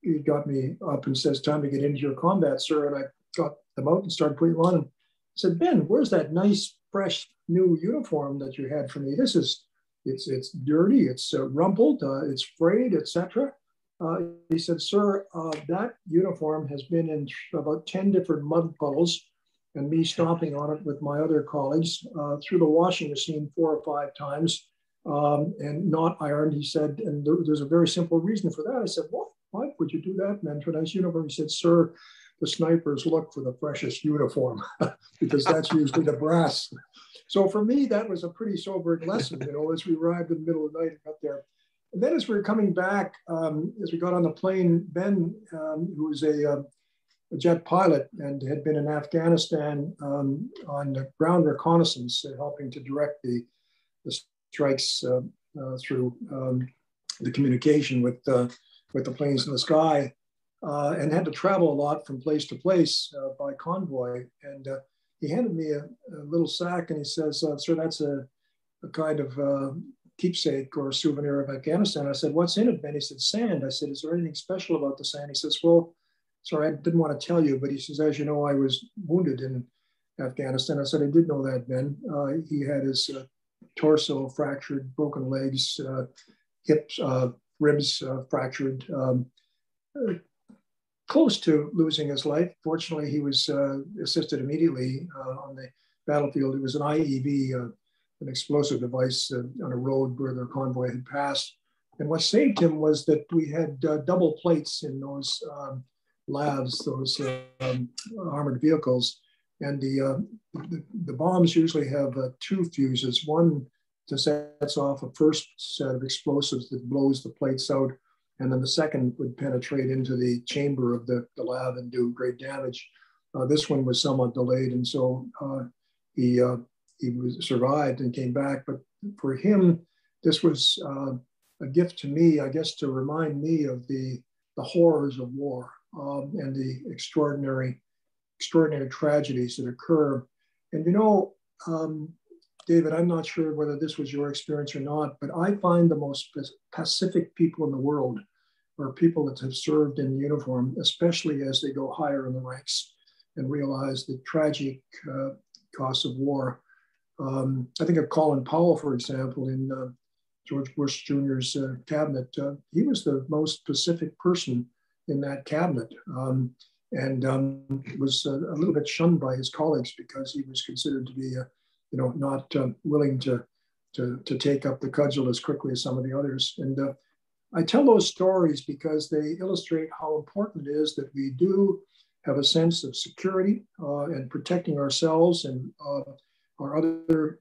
Speaker 3: he got me up and says, "Time to get into your combat, sir." And I got them out and started putting them on. And I said, "Ben, where's that nice, fresh, new uniform that you had for me? This is, it's dirty, it's rumpled, it's frayed, etc." He said, "Sir, that uniform has been in about 10 different mud puddles, and me stomping on it with my other colleagues through the washing machine 4 or 5 times, and not ironed." He said, "And there's a very simple reason for that." I said, "What? Why would you do that, man, for a nice uniform?" He said, "Sir, the snipers look for the freshest uniform because that's usually the brass." So for me, that was a pretty sobering lesson, you know, as we arrived in the middle of the night and got there. And then as we were coming back, as we got on the plane, Ben, who was a jet pilot and had been in Afghanistan on the ground reconnaissance, helping to direct the strikes through the communication with the planes in the sky, and had to travel a lot from place to place by convoy. And he handed me a little sack, and he says, "Sir, that's a kind of keepsake or souvenir of Afghanistan." I said, "What's in it, Ben?" He said, "Sand." I said, "Is there anything special about the sand?" He says, "Well, sorry, I didn't want to tell you, but," he says, "as you know, I was wounded in Afghanistan." I said, "I did know that, Ben." He had his torso fractured, broken legs, hips, ribs fractured, close to losing his life. Fortunately, he was assisted immediately on the battlefield. It was an IED, an explosive device on a road where the convoy had passed. And what saved him was that we had double plates in those LAVs, those armored vehicles. And the bombs usually have 2 fuses. One to sets off a first set of explosives that blows the plates out, and then the second would penetrate into the chamber of the LAV and do great damage. This one was somewhat delayed, and so he survived and came back. But for him, this was a gift to me, I guess, to remind me of the horrors of war and the extraordinary tragedies that occur. And you know, David, I'm not sure whether this was your experience or not, but I find the most pacific people in the world are people that have served in uniform, especially as they go higher in the ranks and realize the tragic costs of war. I think of Colin Powell, for example, in George Bush Jr.'s cabinet. He was the most pacific person in that cabinet, and was a little bit shunned by his colleagues because he was considered to be not willing to take up the cudgel as quickly as some of the others. And I tell those stories because they illustrate how important it is that we do have a sense of security and protecting ourselves and our other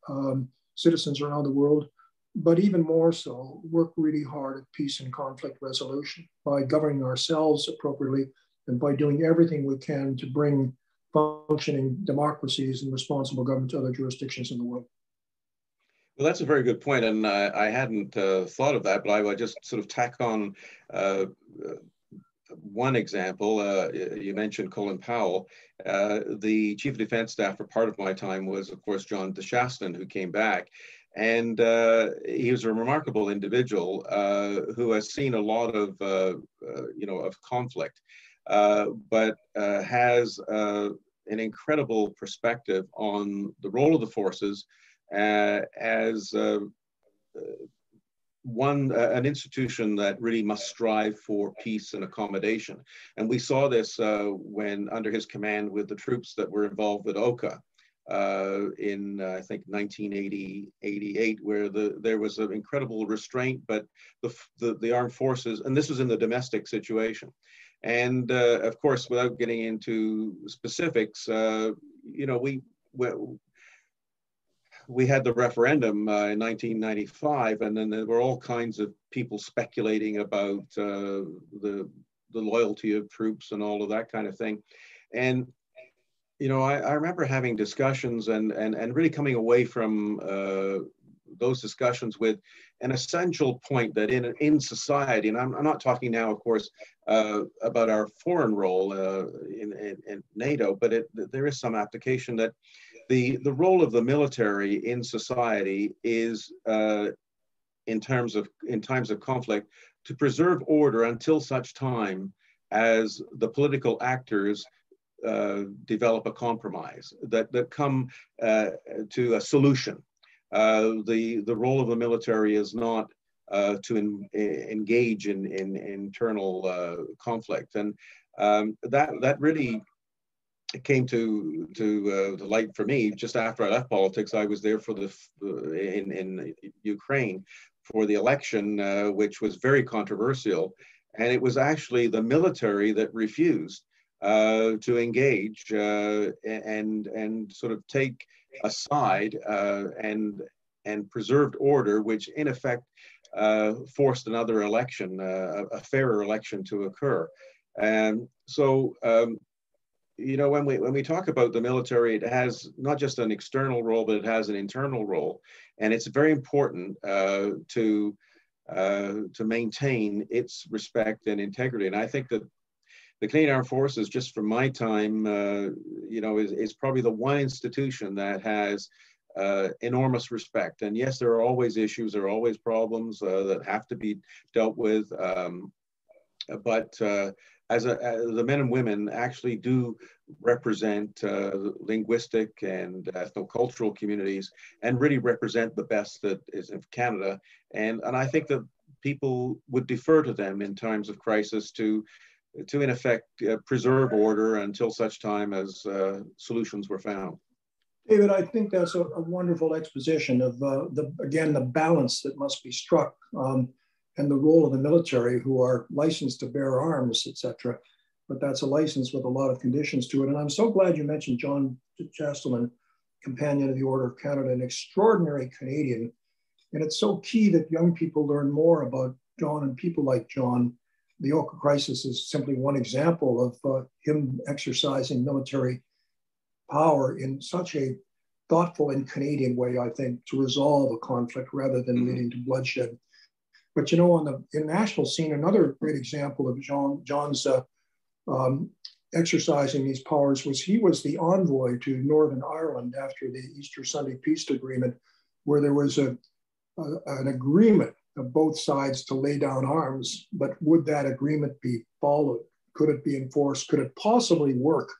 Speaker 3: citizens around the world, but even more so, work really hard at peace and conflict resolution by governing ourselves appropriately and by doing everything we can to bring functioning democracies and responsible government to other jurisdictions in the world.
Speaker 4: Well, that's a very good point, and I hadn't thought of that, but I would just sort of tack on one example. You mentioned Colin Powell. The Chief of Defense Staff for part of my time was, of course, Johnston, who came back. And he was a remarkable individual who has seen a lot of, of conflict, but has an incredible perspective on the role of the forces as an institution that really must strive for peace and accommodation. And we saw this when under his command with the troops that were involved with Oka in, I think, 1988, where there was an incredible restraint, but the armed forces, and this was in the domestic situation. And of course, without getting into specifics, we had the referendum in 1995, and then there were all kinds of people speculating about the loyalty of troops and all of that kind of thing. And I remember having discussions and really coming away from those discussions with an essential point that in society, and I'm not talking now, of course, about our foreign role in NATO, but there is some application that the role of the military in society is, in times of conflict, to preserve order until such time as the political actors develop a compromise that come to a solution. The role of the military is not to engage in internal conflict, and that really came to the light for me just after I left politics. I was there for in Ukraine for the election, which was very controversial, and it was actually the military that refused to engage and sort of take a side and preserved order, which in effect forced another election, a fairer election to occur. And so, when we talk about the military, it has not just an external role, but it has an internal role, and it's very important to maintain its respect and integrity. And I think that the Canadian Armed Forces, just from my time, is probably the one institution that has enormous respect. And yes, there are always issues, there are always problems that have to be dealt with. But the men and women actually do represent linguistic and ethnocultural communities and really represent the best that is in Canada. And I think that people would defer to them in times of crisis to in effect preserve order until such time as solutions were found.
Speaker 3: David, I think that's a wonderful exposition of the balance that must be struck and the role of the military, who are licensed to bear arms, etc. But that's a license with a lot of conditions to it. And I'm so glad you mentioned John Johnston, Companion of the Order of Canada, an extraordinary Canadian. And it's so key that young people learn more about John and people like John. The Oka crisis is simply one example of him exercising military power in such a thoughtful and Canadian way, I think, to resolve a conflict rather than leading to bloodshed. But on the international scene, another great example of John's exercising these powers was he was the envoy to Northern Ireland after the Easter Sunday Peace Agreement, where there was an agreement of both sides to lay down arms. But would that agreement be followed? Could it be enforced? Could it possibly work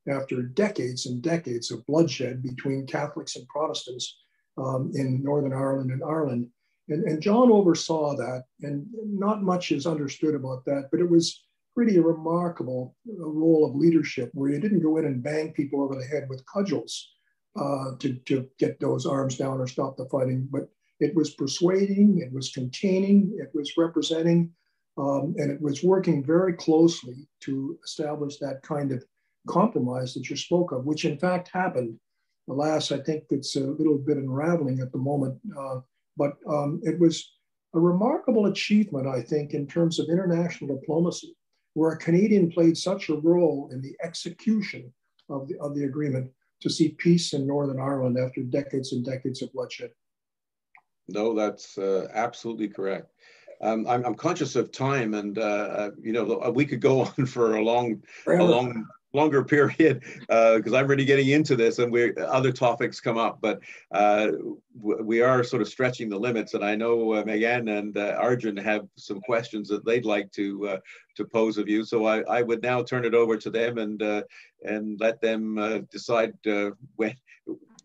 Speaker 3: after decades and decades of bloodshed between Catholics and Protestants in Northern Ireland and Ireland? And John oversaw that, and not much is understood about that, but it was really a remarkable role of leadership where you didn't go in and bang people over the head with cudgels to get those arms down or stop the fighting, but it was persuading, it was containing, it was representing, and it was working very closely to establish that kind of compromise that you spoke of, which in fact happened Alas, I think it's a little bit unraveling at the moment, but it was a remarkable achievement, I think, in terms of international diplomacy, where a Canadian played such a role in the execution of the agreement to see peace in Northern Ireland after decades and decades of bloodshed.
Speaker 4: No, that's absolutely correct. I'm conscious of time, and you know, we could go on for a longer period because I'm really getting into this, and other topics come up. But we are sort of stretching the limits, and I know Megan and Arjun have some questions that they'd like to pose of you. So I would now turn it over to them and let them decide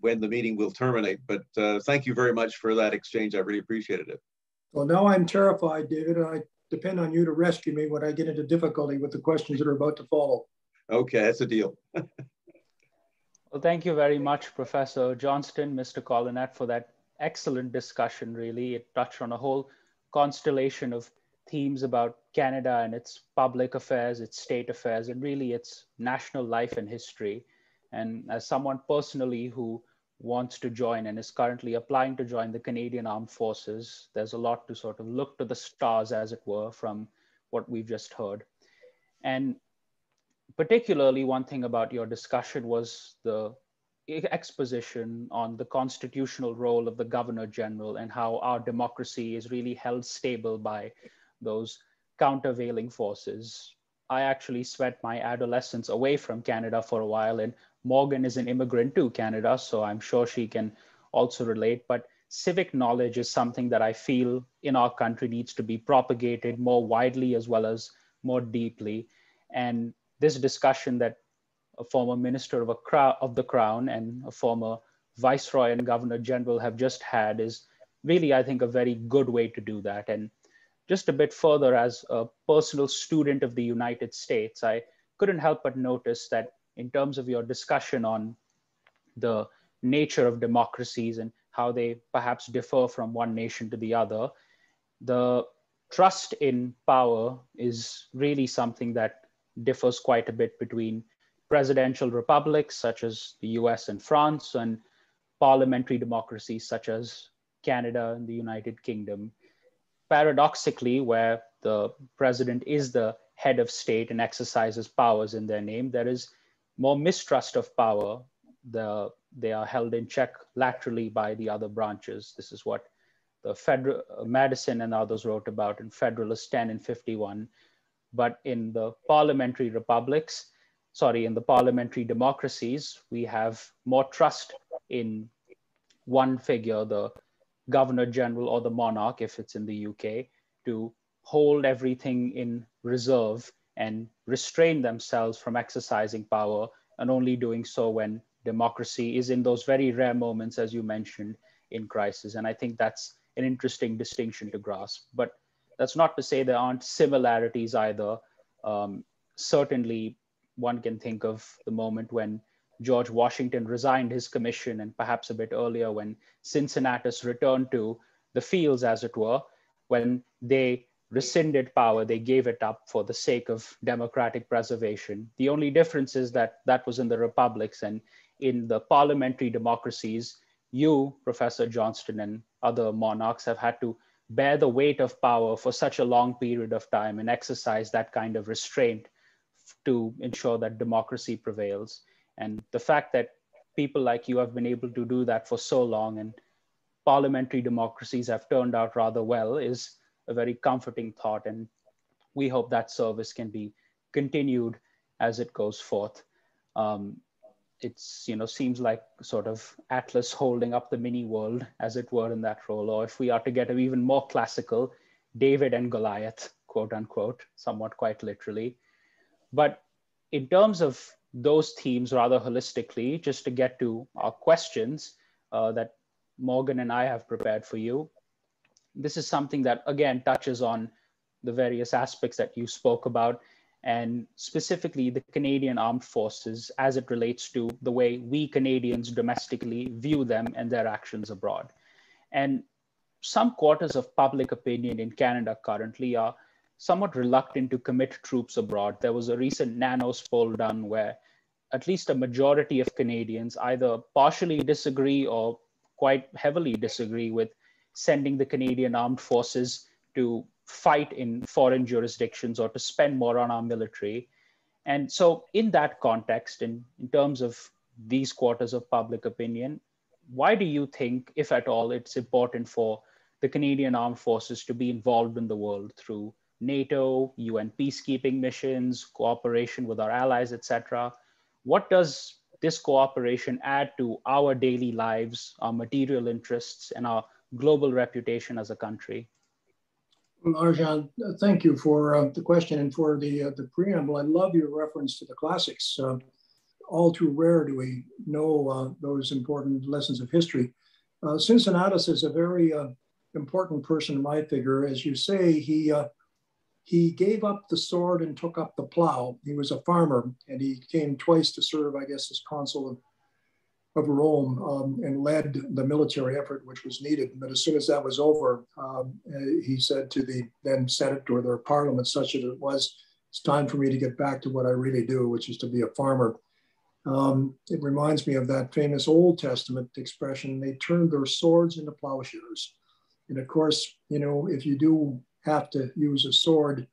Speaker 4: when the meeting will terminate. But thank you very much for that exchange. I really appreciated it.
Speaker 3: Well, now I'm terrified, David, and I depend on you to rescue me when I get into difficulty with the questions that are about to follow.
Speaker 4: Okay, that's a deal.
Speaker 1: Well, thank you very much, Professor Johnston, Mr. Colonette, for that excellent discussion, really. It touched on a whole constellation of themes about Canada and its public affairs, its state affairs, and really its national life and history. And as someone personally who wants to join and is currently applying to join the Canadian Armed Forces, there's a lot to sort of look to the stars, as it were, from what we've just heard. And particularly one thing about your discussion was the exposition on the constitutional role of the Governor General and how our democracy is really held stable by those countervailing forces. I actually spent my adolescence away from Canada for a while, and Morgan is an immigrant to Canada, so I'm sure she can also relate. But civic knowledge is something that I feel in our country needs to be propagated more widely as well as more deeply. And this discussion that a former minister of the Crown and a former Viceroy and Governor General have just had is really, I think, a very good way to do that. And just a bit further, as a personal student of the United States, I couldn't help but notice that in terms of your discussion on the nature of democracies and how they perhaps differ from one nation to the other, the trust in power is really something that differs quite a bit between presidential republics such as the US and France and parliamentary democracies such as Canada and the United Kingdom. Paradoxically, where the president is the head of state and exercises powers in their name, there is more mistrust of power. They are held in check laterally by the other branches. This is what the Madison and others wrote about in Federalist 10 and 51. But in the parliamentary in the parliamentary democracies, we have more trust in one figure, the Governor General or the monarch, if it's in the UK, to hold everything in reserve and restrain themselves from exercising power, and only doing so when democracy is in those very rare moments, as you mentioned, in crisis. And I think that's an interesting distinction to grasp. But that's not to say there aren't similarities either. Certainly, one can think of the moment when George Washington resigned his commission, and perhaps a bit earlier when Cincinnatus returned to the fields, as it were, when they rescinded power, they gave it up for the sake of democratic preservation. The only difference is that that was in the republics, and in the parliamentary democracies, you, Professor Johnston, and other monarchs have had to bear the weight of power for such a long period of time and exercise that kind of restraint to ensure that democracy prevails. And the fact that people like you have been able to do that for so long and parliamentary democracies have turned out rather well is a very comforting thought. And we hope that service can be continued as it goes forth. It's, seems like sort of Atlas holding up the mini world, as it were, in that role. Or if we are to get even more classical, David and Goliath, quote unquote, somewhat quite literally. But in terms of those themes rather holistically, just to get to our questions that Morgan and I have prepared for you, this is something that, again, touches on the various aspects that you spoke about, and specifically the Canadian Armed Forces as it relates to the way we Canadians domestically view them and their actions abroad. And some quarters of public opinion in Canada currently are somewhat reluctant to commit troops abroad. There was a recent NANOS poll done where at least a majority of Canadians either partially disagree or quite heavily disagree with sending the Canadian Armed Forces to fight in foreign jurisdictions or to spend more on our military. And so in that context, in terms of these quarters of public opinion, why do you think, if at all, it's important for the Canadian Armed Forces to be involved in the world through NATO, UN peacekeeping missions, cooperation with our allies, etc.? What does this cooperation add to our daily lives, our material interests, and our global reputation as a country?
Speaker 3: Well, Arjan, thank you for the question and for the preamble. I love your reference to the classics. All too rare do we know those important lessons of history. Cincinnatus is a very important person in my figure. As you say, he gave up the sword and took up the plow. He was a farmer, and he came twice to serve, I guess, as consul of Rome, and led the military effort which was needed. But as soon as that was over, he said to the then Senate or their parliament, such as it was, it's time for me to get back to what I really do, which is to be a farmer. It reminds me of that famous Old Testament expression, they turned their swords into plowshares. And of course, you know, if you do have to use a sword,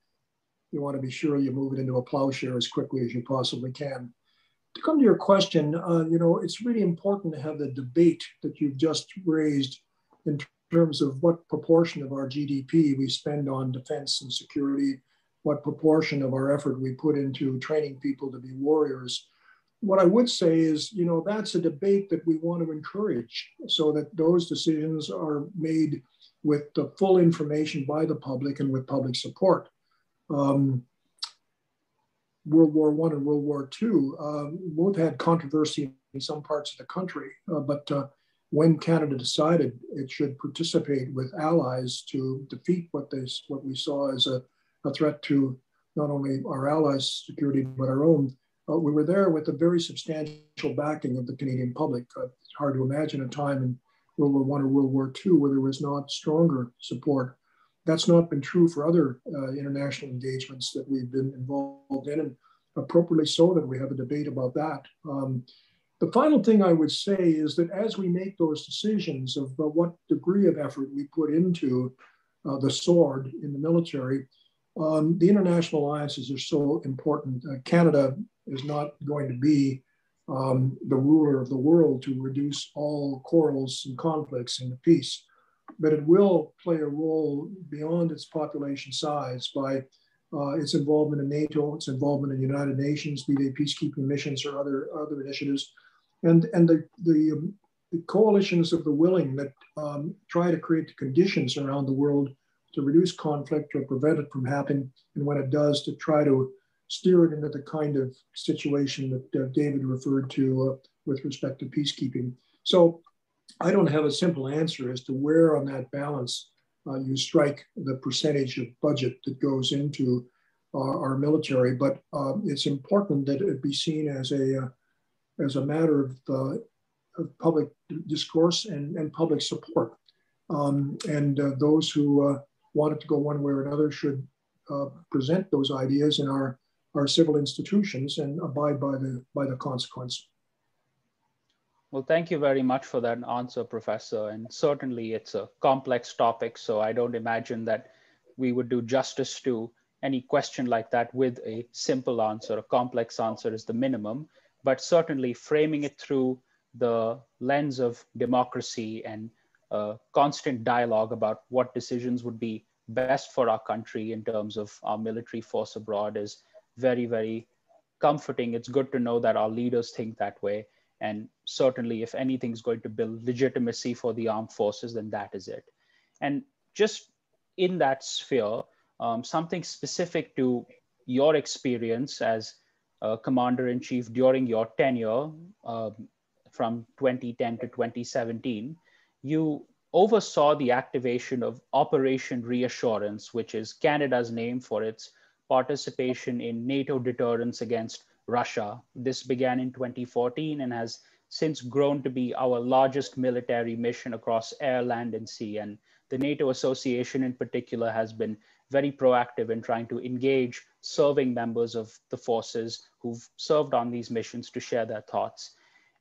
Speaker 3: you want to be sure you move it into a plowshare as quickly as you possibly can. To come to your question, you know, it's really important to have the debate that you've just raised in terms of what proportion of our GDP we spend on defense and security, what proportion of our effort we put into training people to be warriors. What I would say is, you know, that's a debate that we want to encourage so that those decisions are made with the full information by the public and with public support. World War I and World War II both had controversy in some parts of the country, but when Canada decided it should participate with allies to defeat what we saw as a threat to not only our allies' security, but our own, we were there with a very substantial backing of the Canadian public. It's hard to imagine a time in World War I or World War II where there was not stronger support. That's not been true for other international engagements that we've been involved in, and appropriately so that we have a debate about that. The final thing I would say is that as we make those decisions of what degree of effort we put into the sword in the military, the international alliances are so important. Canada is not going to be the ruler of the world to reduce all quarrels and conflicts into peace, but it will play a role beyond its population size by its involvement in NATO, its involvement in the United Nations, be they peacekeeping missions or other initiatives, and the coalitions of the willing that try to create the conditions around the world to reduce conflict or prevent it from happening, and when it does, to try to steer it into the kind of situation that David referred to with respect to peacekeeping. So I don't have a simple answer as to where on that balance you strike the percentage of budget that goes into our military, but it's important that it be seen as a matter of public discourse and public support. Those who want it to go one way or another should present those ideas in our civil institutions and abide by the consequence.
Speaker 1: Well, thank you very much for that answer, Professor. And certainly it's a complex topic, so I don't imagine that we would do justice to any question like that with a simple answer. A complex answer is the minimum, but certainly framing it through the lens of democracy and constant dialogue about what decisions would be best for our country in terms of our military force abroad is very, very comforting. It's good to know that our leaders think that way. And certainly, if anything's going to build legitimacy for the armed forces, then that is it. And just in that sphere, something specific to your experience as Commander-in-Chief during your tenure from 2010 to 2017, you oversaw the activation of Operation Reassurance, which is Canada's name for its participation in NATO deterrence against Russia. This began in 2014 and has since grown to be our largest military mission across air, land, and sea. And the NATO association in particular has been very proactive in trying to engage serving members of the forces who've served on these missions to share their thoughts.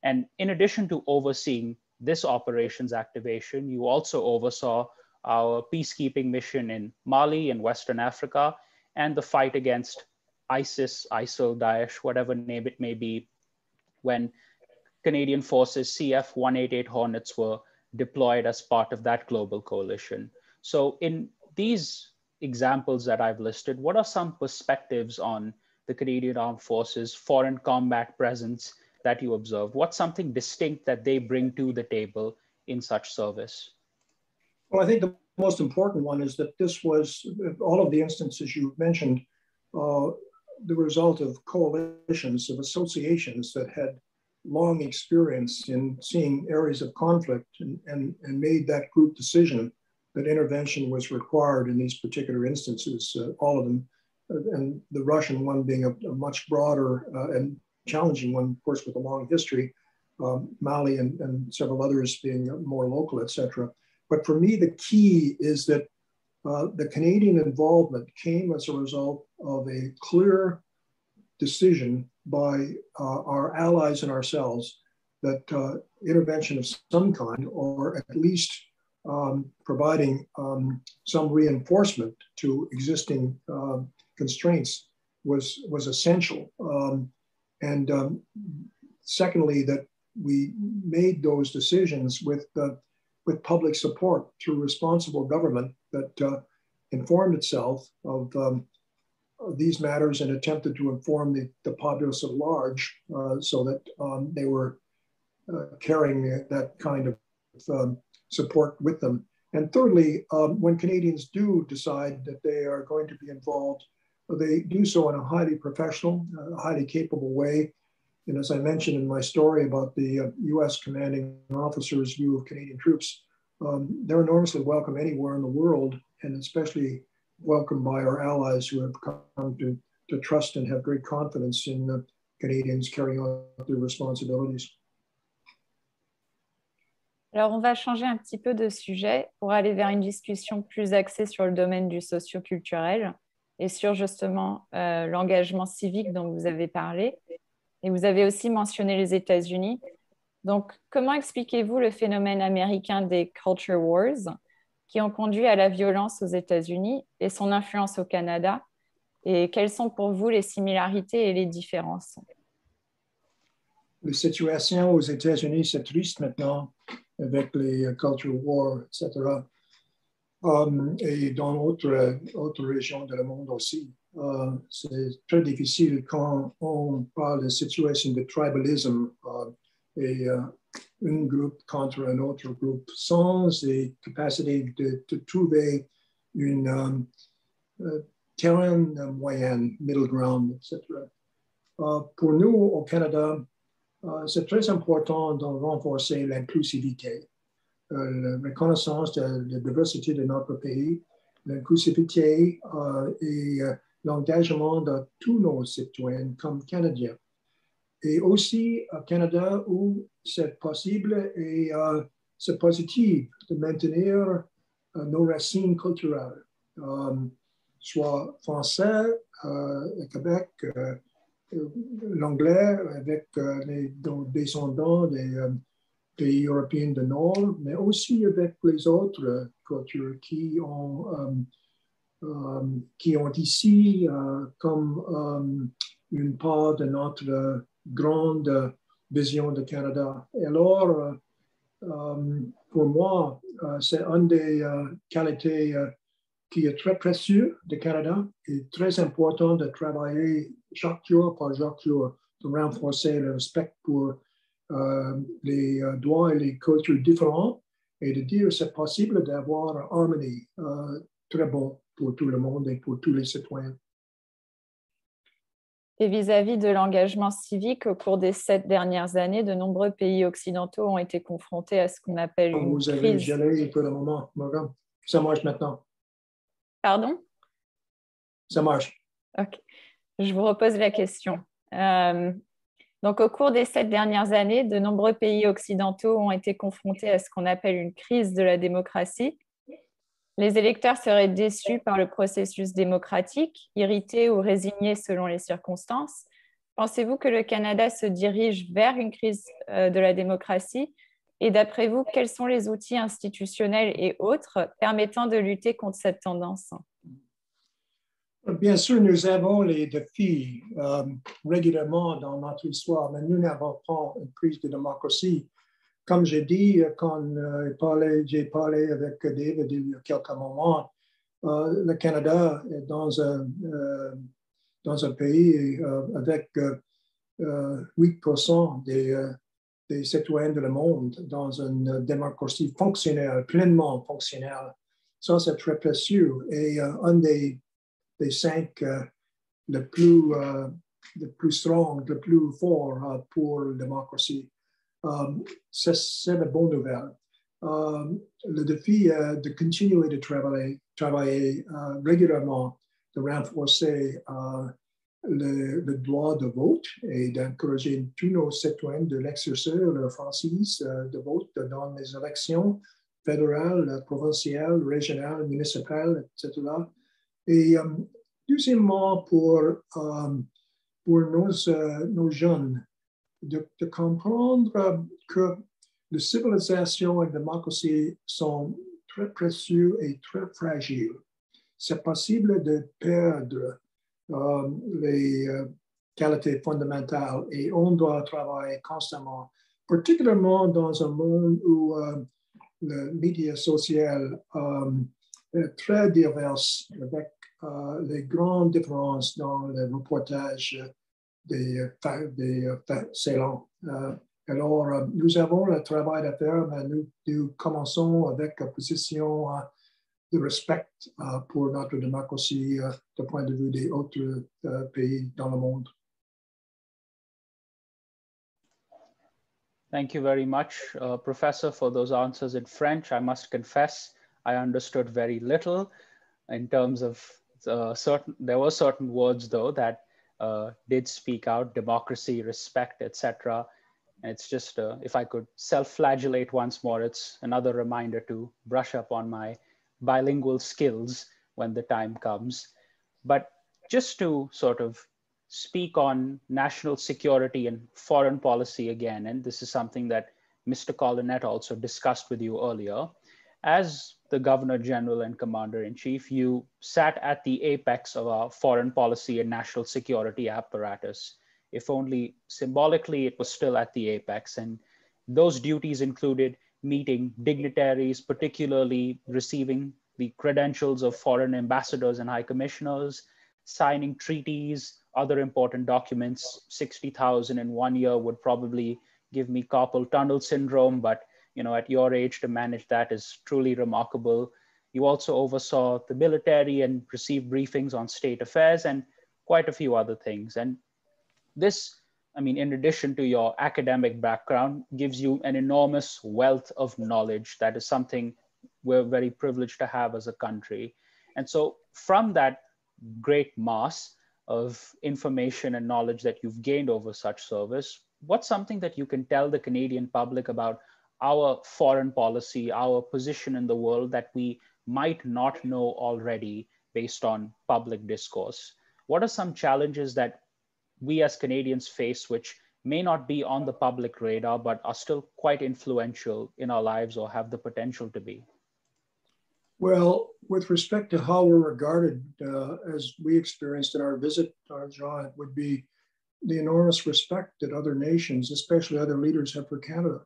Speaker 1: And in addition to overseeing this operations activation, you also oversaw our peacekeeping mission in Mali and Western Africa, and the fight against ISIS, ISIL, Daesh, whatever name it may be, when Canadian forces CF-188 Hornets were deployed as part of that global coalition. So in these examples that I've listed, what are some perspectives on the Canadian Armed Forces foreign combat presence that you observed? What's something distinct that they bring to the table in such service?
Speaker 3: Well, I think the most important one is that this was, all of the instances you mentioned, the result of coalitions, of associations that had long experience in seeing areas of conflict and made that group decision that intervention was required in these particular instances, all of them, and the Russian one being a much broader and challenging one, of course, with a long history, Mali and several others being more local, et cetera. But for me, the key is that the Canadian involvement came as a result of a clear decision by our allies and ourselves that intervention of some kind, or at least providing some reinforcement to existing constraints was essential. Secondly, that we made those decisions with public support through responsible government that informed itself of these matters and attempted to inform the populace at large so that they were carrying that kind of support with them. And thirdly, when Canadians do decide that they are going to be involved, they do so in a highly professional, highly capable way. And as I mentioned in my story about the US commanding officer's view of Canadian troops, they're enormously welcome anywhere in the world, and especially welcomed by our allies who have come to trust and have great confidence in Canadians carrying out their responsibilities.
Speaker 2: Alors, on va changer un petit peu de sujet pour aller vers une discussion plus axée sur le domaine du socio-culturel et sur justement l'engagement civique dont vous avez parlé. Et vous avez aussi mentionné les États-Unis. Donc, comment expliquez-vous le phénomène américain des culture wars qui ont conduit à la violence aux États-Unis et son influence au Canada? Et quelles sont pour vous les similarités et les différences?
Speaker 3: La situation aux États-Unis, c'est triste maintenant avec les culture wars, etc. Et dans autres régions du monde aussi. C'est très difficile quand on parle de situation de tribalisme et un groupe contre un autre groupe sans les capacités de trouver une terrain moyen, middle ground, etc. Pour nous, au Canada, c'est très important de renforcer l'inclusivité, la reconnaissance de la diversité de notre pays, l'inclusivité et l'engagement de tous nos citoyens comme Canadiens. Et aussi au Canada où c'est possible et c'est positif de maintenir nos racines culturelles, soit français, Québec, l'anglais avec les descendants des pays européens du Nord, mais aussi avec les autres cultures qui ont ici comme une part de notre grande vision du Canada. Et alors, pour moi, c'est une des qualités qui est très précieux du Canada et très important de travailler chaque jour par chaque jour, de renforcer le respect pour les droits et les cultures différentes et de dire que c'est possible d'avoir une harmonie très bonne pour tout le monde et pour tous les citoyens.
Speaker 2: Et vis-à-vis de l'engagement civique, au cours des 7 dernières années, de nombreux pays occidentaux ont été confrontés à ce qu'on appelle une
Speaker 3: Vous avez
Speaker 2: crise.
Speaker 3: gelé pour le moment, Morgan. Ça marche maintenant.
Speaker 2: Pardon?
Speaker 3: Ça marche.
Speaker 2: Ok. Je vous repose la question. Donc, au cours des 7 dernières années, de nombreux pays occidentaux ont été confrontés à ce qu'on appelle une crise de la démocratie. Les électeurs seraient déçus par le processus démocratique, irrités ou résignés selon les circonstances. Pensez-vous que le Canada se dirige vers une crise de la démocratie? Et d'après vous, quels sont les outils institutionnels et autres permettant de lutter contre cette tendance?
Speaker 3: Bien sûr, nous avons les défis régulièrement dans notre histoire, mais nous n'avons pas une crise de démocratie. Comme j'ai dit, quand j'ai parlé avec David il y a quelques moments, le Canada est dans un pays avec 8% des citoyens de le monde dans une démocratie fonctionnelle, pleinement fonctionnelle. Ça, c'est très précieux. Et un des 5 le plus strong, le plus fort pour la démocratie. C'est la bonne nouvelle. Le défi est de continuer de travailler régulièrement, de renforcer le droit de vote et d'encourager tous nos citoyens de l'exercer leur franchise de vote dans les élections fédérales, provinciales, régionales, municipales, etc. Et deuxièmement, pour nos jeunes, de comprendre que la civilisation et la démocratie sont très précieux et très fragiles. C'est possible de perdre les qualités fondamentales et on doit travailler constamment, particulièrement dans un monde où le média social est très divers avec les grandes différences dans le reportage des salons. Alors, nous avons le travail à faire, mais nous commençons avec une position de respect pour notre démocratie du point de vue des autres pays dans le monde.
Speaker 1: Thank you very much, Professor, for those answers in French. I must confess, I understood very little in terms of there were certain words though that did speak out: democracy, respect, etc. And it's just, if I could self-flagellate once more, it's another reminder to brush up on my bilingual skills when the time comes. But just to sort of speak on national security and foreign policy again, and this is something that Mr. Colonette also discussed with you earlier. As the Governor General and Commander-in-Chief, you sat at the apex of our foreign policy and national security apparatus. If only symbolically, it was still at the apex. And those duties included meeting dignitaries, particularly receiving the credentials of foreign ambassadors and high commissioners, signing treaties, other important documents. 60,000 in 1 year would probably give me carpal tunnel syndrome, but at your age to manage that is truly remarkable. You also oversaw the military and received briefings on state affairs and quite a few other things. And this, in addition to your academic background, gives you an enormous wealth of knowledge. That is something we're very privileged to have as a country. And so from that great mass of information and knowledge that you've gained over such service, what's something that you can tell the Canadian public about our foreign policy, our position in the world that we might not know already based on public discourse? What are some challenges that we as Canadians face which may not be on the public radar, but are still quite influential in our lives or have the potential to be?
Speaker 3: Well, with respect to how we're regarded, as we experienced in our visit, John, it would be the enormous respect that other nations, especially other leaders, have for Canada,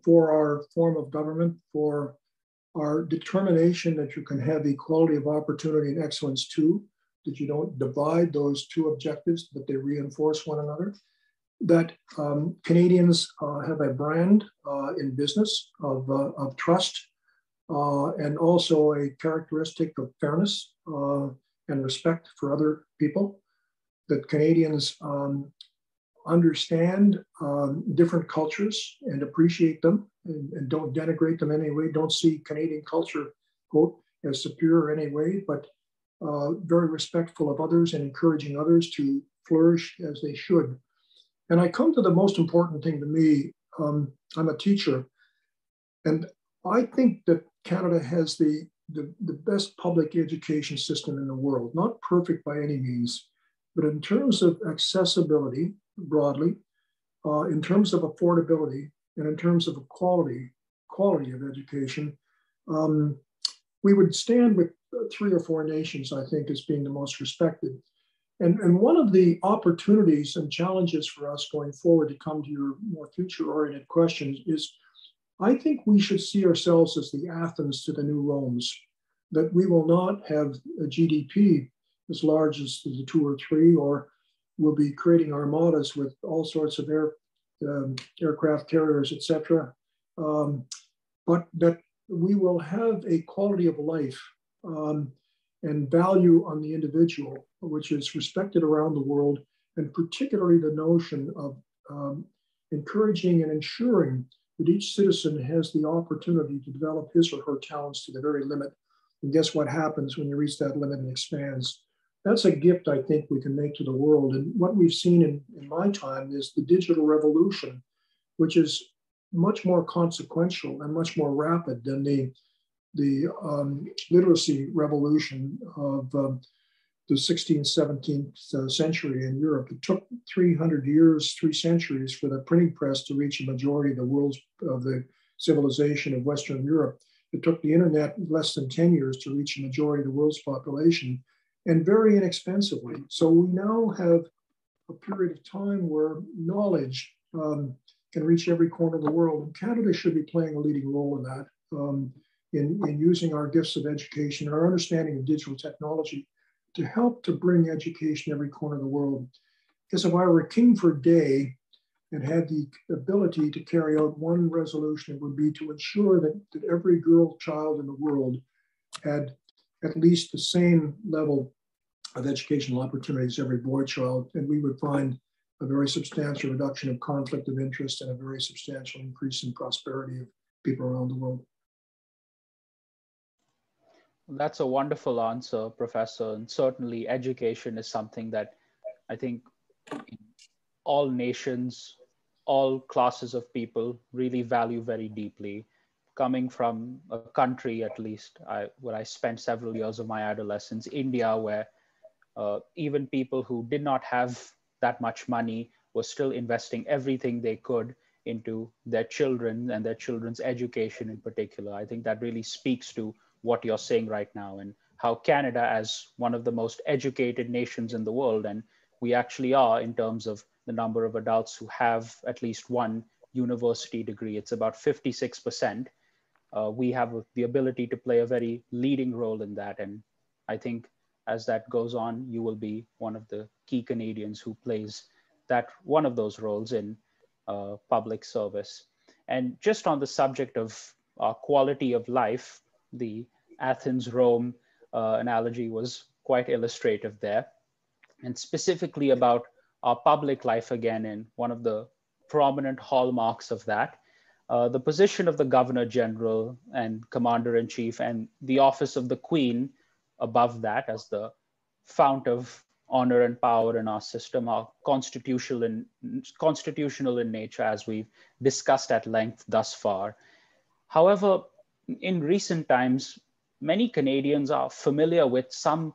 Speaker 3: for our form of government, for our determination that you can have equality of opportunity and excellence too, that you don't divide those two objectives, but they reinforce one another, that Canadians have a brand in business of trust, and also a characteristic of fairness and respect for other people, that Canadians understand different cultures and appreciate them and don't denigrate them in any way, don't see Canadian culture, quote, as superior in any way, but very respectful of others and encouraging others to flourish as they should. And I come to the most important thing to me. I'm a teacher, and I think that Canada has the the best public education system in the world. Not perfect by any means, but in terms of accessibility broadly, in terms of affordability, and in terms of quality of education, we would stand with 3 or 4 nations, I think, as being the most respected. And one of the opportunities and challenges for us going forward, to come to your more future-oriented questions, is I think we should see ourselves as the Athens to the new Romes, that we will not have a GDP as large as the 2 or 3, or we'll be creating armadas with all sorts of aircraft carriers, etc. But that we will have a quality of life and value on the individual, which is respected around the world, and particularly the notion of encouraging and ensuring that each citizen has the opportunity to develop his or her talents to the very limit. And guess what happens when you reach that limit and expands? That's a gift I think we can make to the world. And what we've seen in my time is the digital revolution, which is much more consequential and much more rapid than the literacy revolution of the 16th, 17th century in Europe. It took 300 years, 3 centuries for the printing press to reach a majority of the civilization of Western Europe. It took the internet less than 10 years to reach a majority of the world's population, and very inexpensively. So we now have a period of time where knowledge can reach every corner of the world. And Canada should be playing a leading role in that, in using our gifts of education and our understanding of digital technology to help to bring education every corner of the world. Because if I were a king for a day and had the ability to carry out one resolution, it would be to ensure that every girl child in the world had at least the same level of educational opportunities as every boy child, and we would find a very substantial reduction of conflict of interest and a very substantial increase in prosperity of people around the world.
Speaker 1: That's a wonderful answer, Professor. And certainly education is something that I think all nations, all classes of people really value very deeply. Coming from a country, at least, where I spent several years of my adolescence, India, where even people who did not have that much money were still investing everything they could into their children and their children's education in particular. I think that really speaks to what you're saying right now, and how Canada, as one of the most educated nations in the world, and we actually are in terms of the number of adults who have at least one university degree, it's about 56%. We have the ability to play a very leading role in that. And I think as that goes on, you will be one of the key Canadians who plays one of those roles in public service. And just on the subject of quality of life, the Athens-Rome analogy was quite illustrative there. And specifically about our public life again, and one of the prominent hallmarks of that, the position of the Governor General and Commander-in-Chief, and the office of the Queen above that as the fount of honor and power in our system, are constitutional in nature, as we've discussed at length thus far. However, in recent times, many Canadians are familiar with some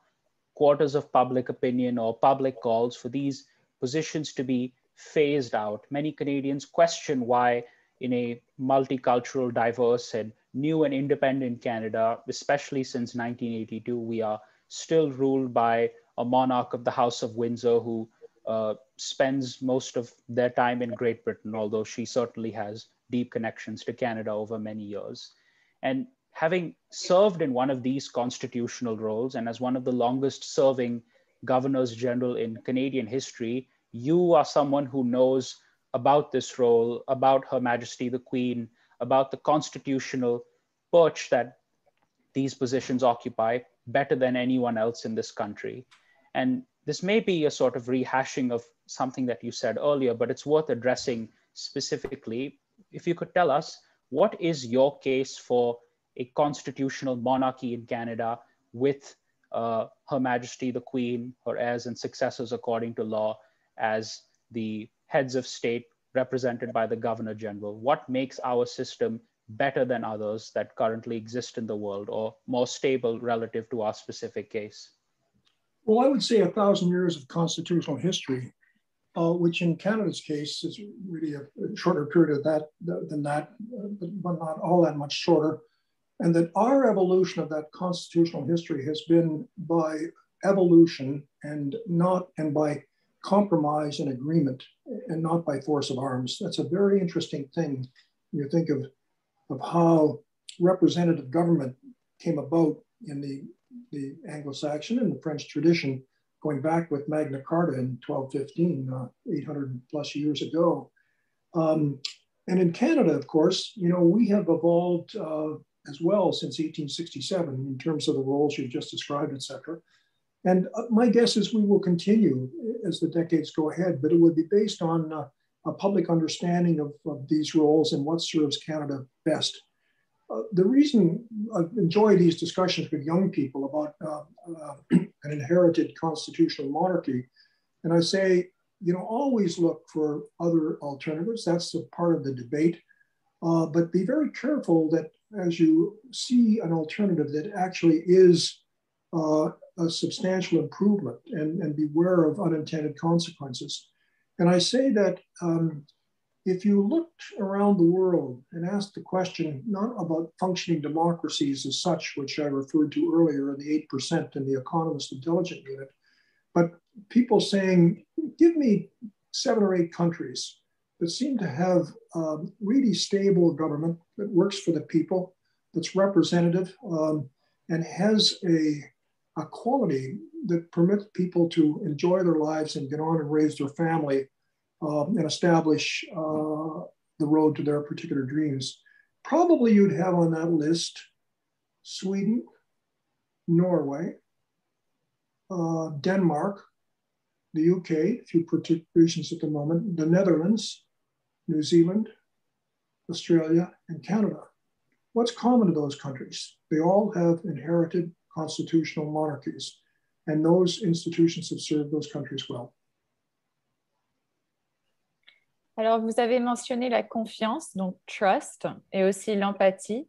Speaker 1: quarters of public opinion or public calls for these positions to be phased out. Many Canadians question why, in a multicultural, diverse, and new and independent Canada, especially since 1982, we are still ruled by a monarch of the House of Windsor who spends most of their time in Great Britain, although she certainly has deep connections to Canada over many years. And having served in one of these constitutional roles, and as one of the longest serving governors general in Canadian history, you are someone who knows about this role, about Her Majesty the Queen, about the constitutional perch that these positions occupy better than anyone else in this country. And this may be a sort of rehashing of something that you said earlier, but it's worth addressing specifically. If you could tell us, what is your case for a constitutional monarchy in Canada with Her Majesty the Queen, her heirs and successors according to law, as the heads of state represented by the Governor General? What makes our system better than others that currently exist in the world, or more stable relative to our specific case?
Speaker 3: Well, I would say 1,000 years of constitutional history, which in Canada's case is really a shorter period of that than that, but not all that much shorter. And that our evolution of that constitutional history has been by evolution and by compromise and agreement, and not by force of arms. That's a very interesting thing when you think of how representative government came about in the Anglo-Saxon and the French tradition, going back with Magna Carta in 1215, 800 plus years ago. And in Canada, of course, we have evolved as well since 1867 in terms of the roles you've just described, et cetera. And my guess is we will continue as the decades go ahead, but it would be based on a public understanding of these roles and what serves Canada best. The reason I enjoy these discussions with young people about an inherited constitutional monarchy, and I say, always look for other alternatives. That's a part of the debate, but be very careful that as you see an alternative that actually is a substantial improvement, and beware of unintended consequences. And I say that if you looked around the world and asked the question, not about functioning democracies as such, which I referred to earlier in the 8% in the Economist Intelligence Unit, but people saying, give me 7 or 8 countries that seem to have really stable government that works for the people, that's representative, and has a quality that permits people to enjoy their lives and get on and raise their family and establish the road to their particular dreams. Probably you'd have on that list Sweden, Norway, Denmark, the UK, a few particular regions at the moment, the Netherlands, New Zealand, Australia, and Canada. What's common to those countries? They all have inherited constitutional monarchies, and those institutions have served those countries well.
Speaker 2: Alors, vous avez mentionné la confiance, donc trust, et aussi l'empathie.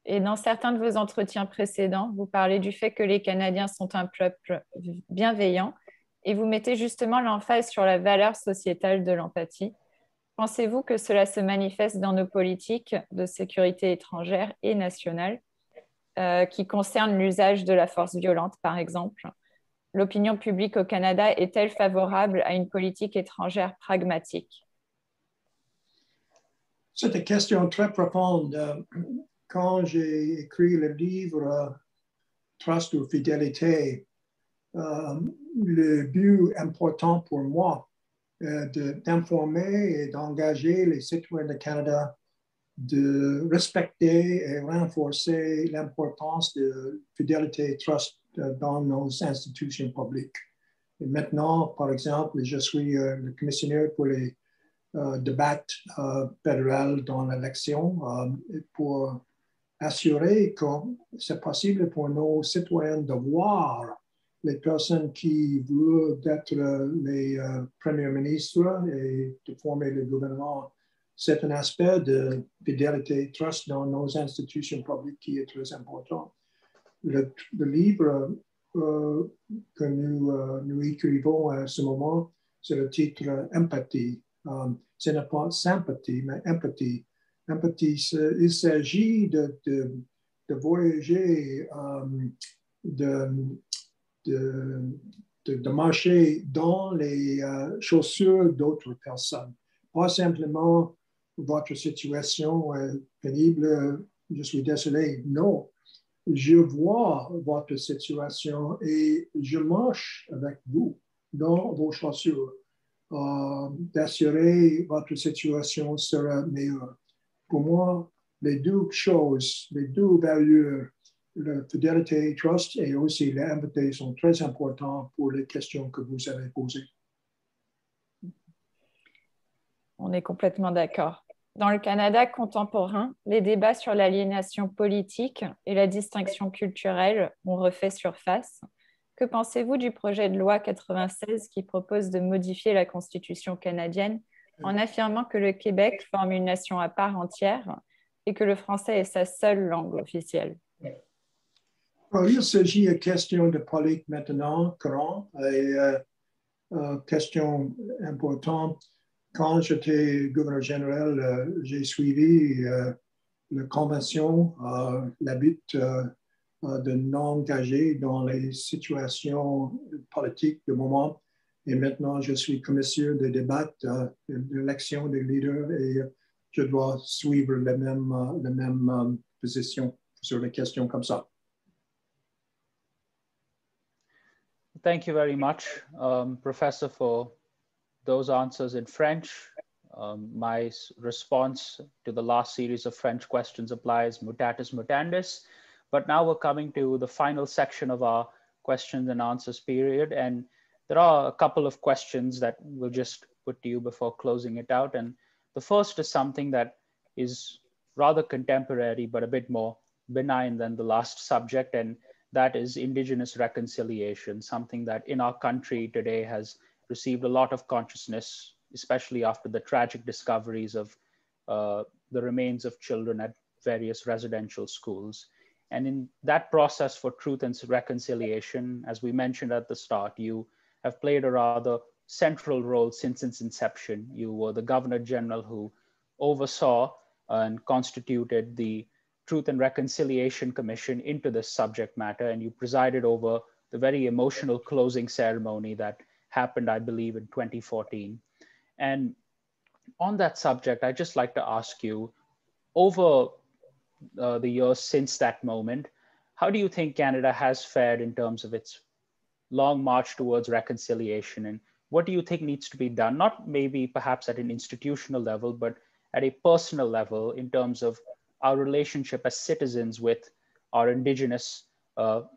Speaker 2: Et dans certains de vos entretiens précédents, vous parlez du fait que les Canadiens sont un peuple bienveillant, et vous mettez justement l'emphase sur la valeur sociétale de l'empathie. Pensez-vous que cela se manifeste dans nos politiques de sécurité étrangère et nationale, qui concernent l'usage de la force violente, par exemple? L'opinion publique au Canada est-elle favorable à une politique étrangère pragmatique?
Speaker 3: C'est une question très profonde. Quand j'ai écrit le livre Trust ou Fidélité, le but important pour moi d'informer et d'engager les citoyens du Canada de respecter et renforcer l'importance de fidélité et trust dans nos institutions publiques. Et maintenant, par exemple, je suis le commissionnaire pour les débats fédéraux dans l'élection pour assurer que c'est possible pour nos citoyens de voir les personnes qui veulent être les premiers ministres et de former le gouvernement. C'est un aspect de fidélité et trust dans nos institutions publiques qui est très important. Le livre que nous écrivons à ce moment, c'est le titre Empathie. Ce n'est pas sympathie, mais empathie. Empathie, il s'agit de voyager, de marcher dans les chaussures d'autres personnes. Pas simplement votre situation est pénible, je suis désolé. Non, je vois votre situation et je marche avec vous dans vos chaussures. D'assurer votre situation sera meilleure. Pour moi, les deux choses, les deux valeurs, la fidélité et trust et aussi l'empathie sont très importants pour les questions que vous avez posées.
Speaker 2: On est complètement d'accord. Dans le Canada contemporain, les débats sur l'aliénation politique et la distinction culturelle ont refait surface. Que pensez-vous du projet de loi 96 qui propose de modifier la Constitution canadienne en affirmant que le Québec forme une nation à part entière et que le français est sa seule langue officielle.
Speaker 3: Alors, il s'agit de questions de politique maintenant, courant, et question importante. Quand j'étais gouverneur général, j'ai suivi la convention, l'habit de non-engager dans les situations politiques du moment. Et maintenant, je suis commissaire de débat de l'action des leaders et je dois suivre la même position sur les questions comme ça.
Speaker 1: Thank you very much, Professor, for those answers in French. My response to the last series of French questions applies mutatis mutandis. But now we're coming to the final section of our questions and answers period. And there are a couple of questions that we'll just put to you before closing it out. And the first is something that is rather contemporary, but a bit more benign than the last subject. And that is Indigenous reconciliation, something that in our country today has received a lot of consciousness, especially after the tragic discoveries of the remains of children at various residential schools. And in that process for truth and reconciliation, as we mentioned at the start, you have played a rather central role since its inception. You were the Governor General who oversaw and constituted the Truth and Reconciliation Commission into this subject matter, and you presided over the very emotional closing ceremony that happened, I believe, in 2014. And on that subject, I'd just like to ask you, over the years since that moment, how do you think Canada has fared in terms of its long march towards reconciliation? And what do you think needs to be done, not maybe perhaps at an institutional level, but at a personal level in terms of our relationship as citizens with our Indigenous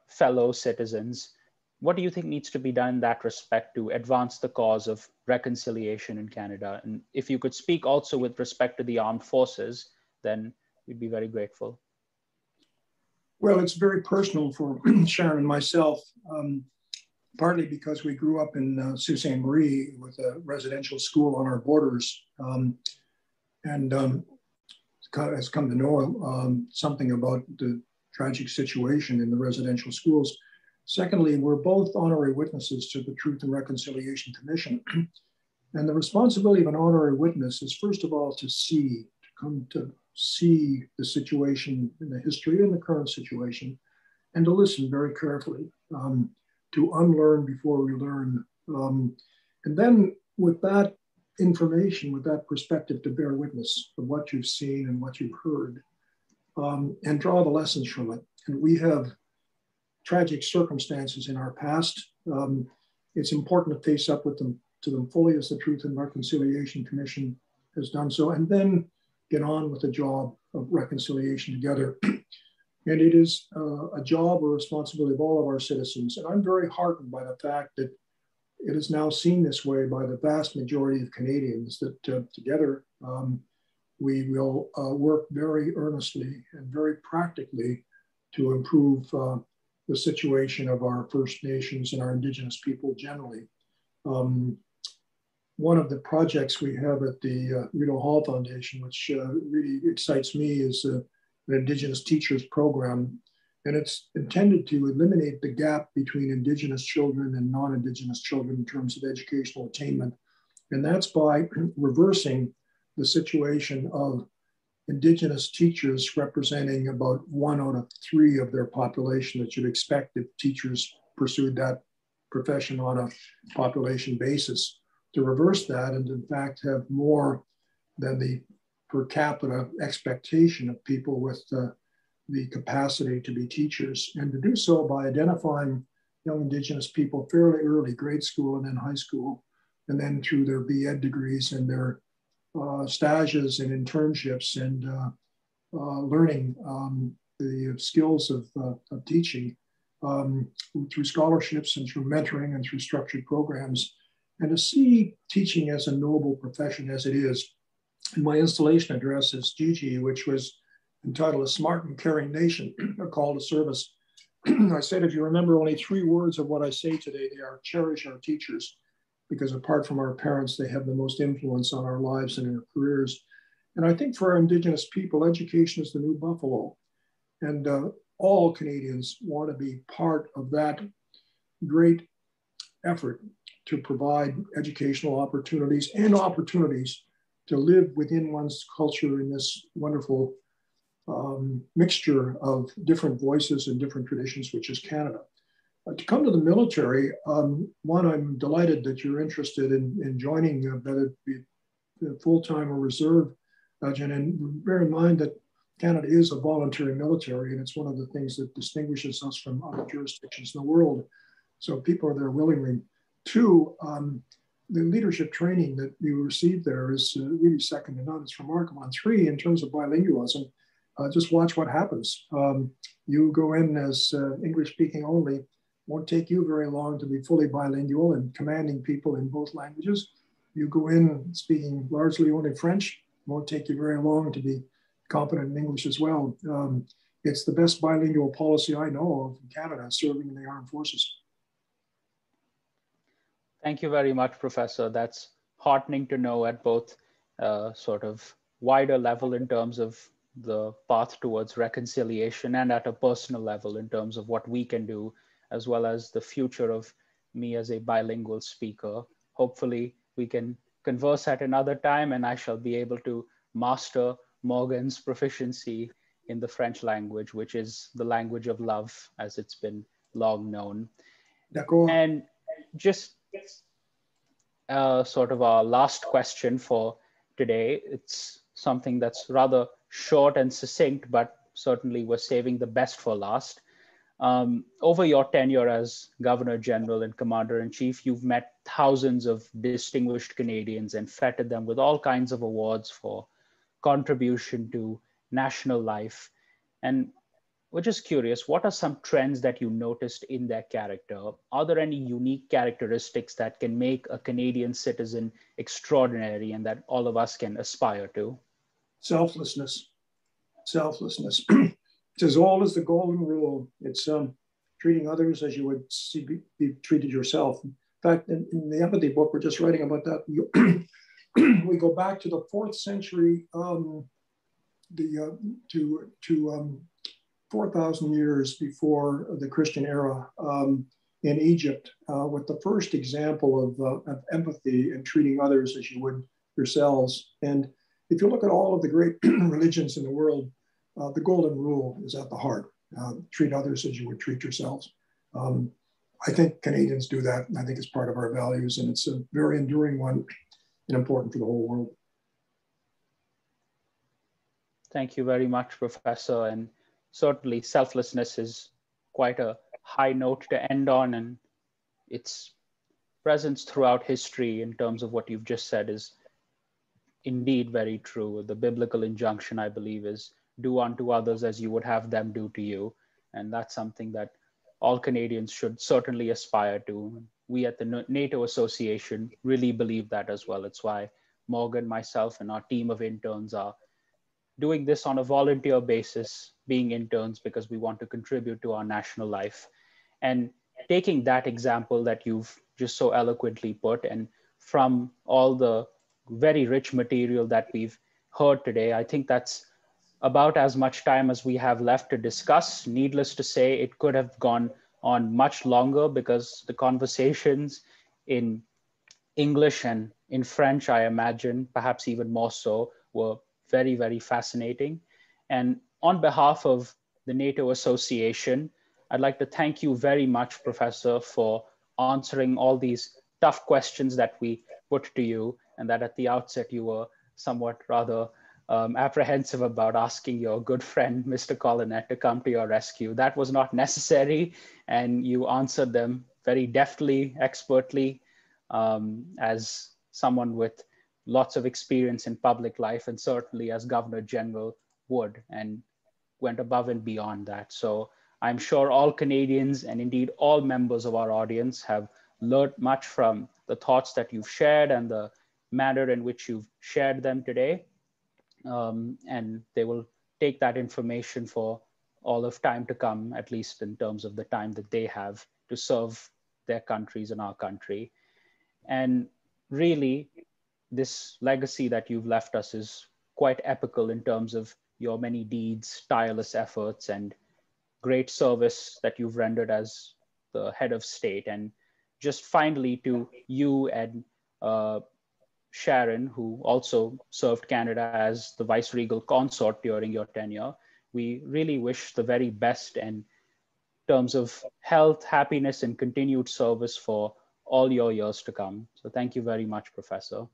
Speaker 1: fellow citizens? What do you think needs to be done in that respect to advance the cause of reconciliation in Canada? And if you could speak also with respect to the armed forces, then we'd be very grateful.
Speaker 3: Well, it's very personal for Sharon and myself, partly because we grew up in Sault Ste. Marie with a residential school on our borders, and has come to know something about the tragic situation in the residential schools. Secondly, we're both honorary witnesses to the Truth and Reconciliation Commission. And the responsibility of an honorary witness is, first of all, to come to see the situation in the history and the current situation, and to listen very carefully, to unlearn before we learn. And then with that information, with that perspective, to bear witness of what you've seen and what you've heard, and draw the lessons from it. And we have tragic circumstances in our past. It's important to face up with them to them fully, as the Truth and Reconciliation Commission has done so, and then get on with the job of reconciliation together. And it is a job or responsibility of all of our citizens. And I'm very heartened by the fact that it is now seen this way by the vast majority of Canadians, that together we will work very earnestly and very practically to improve the situation of our First Nations and our Indigenous people generally. One of the projects we have at the Rideau Hall Foundation, which really excites me, is an Indigenous Teachers Program. And it's intended to eliminate the gap between Indigenous children and non-Indigenous children in terms of educational attainment. And that's by reversing the situation of Indigenous teachers representing about 1 out of 3 of their population that you'd expect if teachers pursued that profession on a population basis. To reverse that and in fact have more than the per capita expectation of people with the capacity to be teachers, and to do so by identifying young Indigenous people fairly early, grade school and then high school, and then through their B.Ed degrees and their stages and internships and learning the skills of teaching through scholarships and through mentoring and through structured programs, and to see teaching as a noble profession as it is. In my installation address as Gigi, which was entitled A Smart and Caring Nation, a call to service, I said, if you remember only 3 words of what I say today, they are cherish our teachers, because apart from our parents, they have the most influence on our lives and our careers. And I think for our Indigenous people, education is the new buffalo. And all Canadians want to be part of that great effort to provide educational opportunities and opportunities to live within one's culture in this wonderful mixture of different voices and different traditions, which is Canada. To come to the military, one, I'm delighted that you're interested in joining, whether it be full-time or reserve, Jen, and bear in mind that Canada is a voluntary military, and it's one of the things that distinguishes us from other jurisdictions in the world. So people are there willingly. Two, the leadership training that you receive there is really second to none. It's remarkable. And three, in terms of bilingualism, just watch what happens. You go in as English speaking only, won't take you very long to be fully bilingual and commanding people in both languages. You go in speaking largely only French, won't take you very long to be competent in English as well. It's the best bilingual policy I know of in Canada, serving in the armed forces.
Speaker 1: Thank you very much, Professor. That's heartening to know at both sort of wider level in terms of the path towards reconciliation and at a personal level in terms of what we can do, as well as the future of me as a bilingual speaker. Hopefully we can converse at another time and I shall be able to master Morgan's proficiency in the French language, which is the language of love, as it's been long known. And just sort of our last question for today. It's something that's rather short and succinct, but certainly we're saving the best for last. Over your tenure as Governor General and Commander-in-Chief, you've met thousands of distinguished Canadians and feted them with all kinds of awards for contribution to national life. And we're just curious, what are some trends that you noticed in their character? Are there any unique characteristics that can make a Canadian citizen extraordinary and that all of us can aspire to?
Speaker 3: Selflessness. Selflessness. It's as old as the golden rule. It's treating others as you would be treated yourself. In fact, in the empathy book, we're just writing about that. We go back to the 4th century, to 4,000 years before the Christian era in Egypt, with the first example of empathy and treating others as you would yourselves. And if you look at all of the great religions in the world, the golden rule is at the heart. Treat others as you would treat yourselves. I think Canadians do that. I think it's part of our values, and it's a very enduring one and important for the whole world.
Speaker 1: Thank you very much, Professor. And certainly selflessness is quite a high note to end on, and its presence throughout history in terms of what you've just said is indeed very true. The biblical injunction, I believe, is do unto others as you would have them do to you. And that's something that all Canadians should certainly aspire to. We at the NATO Association really believe that as well. It's why Morgan, myself, and our team of interns are doing this on a volunteer basis, being interns, because we want to contribute to our national life. And taking that example that you've just so eloquently put, and from all the very rich material that we've heard today, I think that's about as much time as we have left to discuss. Needless to say, it could have gone on much longer because the conversations in English and in French, I imagine, perhaps even more so, were very, very fascinating. And on behalf of the NATO Association, I'd like to thank you very much, Professor, for answering all these tough questions that we put to you, and that at the outset you were somewhat rather apprehensive about asking your good friend, Mr. Colonette, to come to your rescue. That was not necessary, and you answered them very deftly, expertly, as someone with lots of experience in public life, and certainly as Governor General would, and went above and beyond that. So I'm sure all Canadians, and indeed all members of our audience, have learned much from the thoughts that you've shared and the manner in which you've shared them today. And they will take that information for all of time to come, at least in terms of the time that they have to serve their countries and our country. And really, this legacy that you've left us is quite epical in terms of your many deeds, tireless efforts, and great service that you've rendered as the head of state. And just finally, to you and Sharon, who also served Canada as the vice-regal consort during your tenure, we really wish the very best in terms of health, happiness, and continued service for all your years to come. So thank you very much, Professor.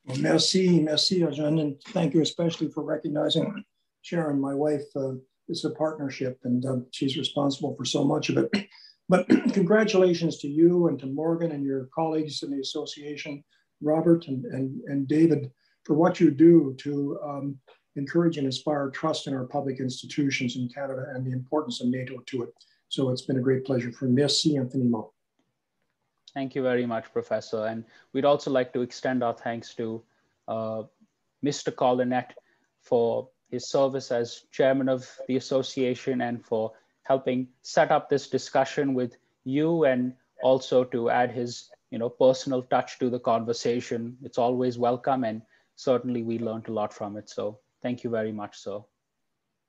Speaker 3: Well, merci, Arjun, and thank you especially for recognizing Sharon, my wife. It's a partnership, and she's responsible for so much of it. But congratulations to you and to Morgan and your colleagues in the association, Robert and David, for what you do to encourage and inspire trust in our public institutions in Canada and the importance of NATO to it. So it's been a great pleasure for me. Merci infiniment.
Speaker 1: Thank you very much, Professor. And we'd also like to extend our thanks to Mr. Colonette for his service as chairman of the association and for helping set up this discussion with you, and also to add his personal touch to the conversation. It's always welcome, and certainly we learned a lot from it. So thank you very much, sir.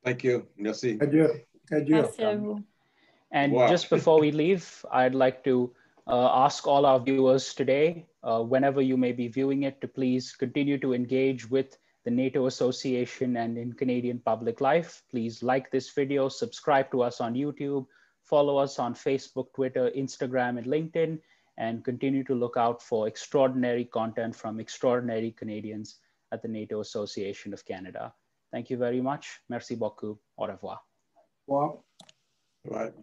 Speaker 4: Thank you. Merci.
Speaker 3: Adieu. Adieu.
Speaker 2: Merci à vous.
Speaker 1: And
Speaker 4: Wow.
Speaker 1: just before we leave, I'd like to ask all our viewers today, whenever you may be viewing it, to please continue to engage with the NATO Association and in Canadian public life. Please like this video, subscribe to us on YouTube, follow us on Facebook, Twitter, Instagram, and LinkedIn, and continue to look out for extraordinary content from extraordinary Canadians at the NATO Association of Canada. Thank you very much. Merci beaucoup. Au revoir.
Speaker 3: Wow.
Speaker 4: Right.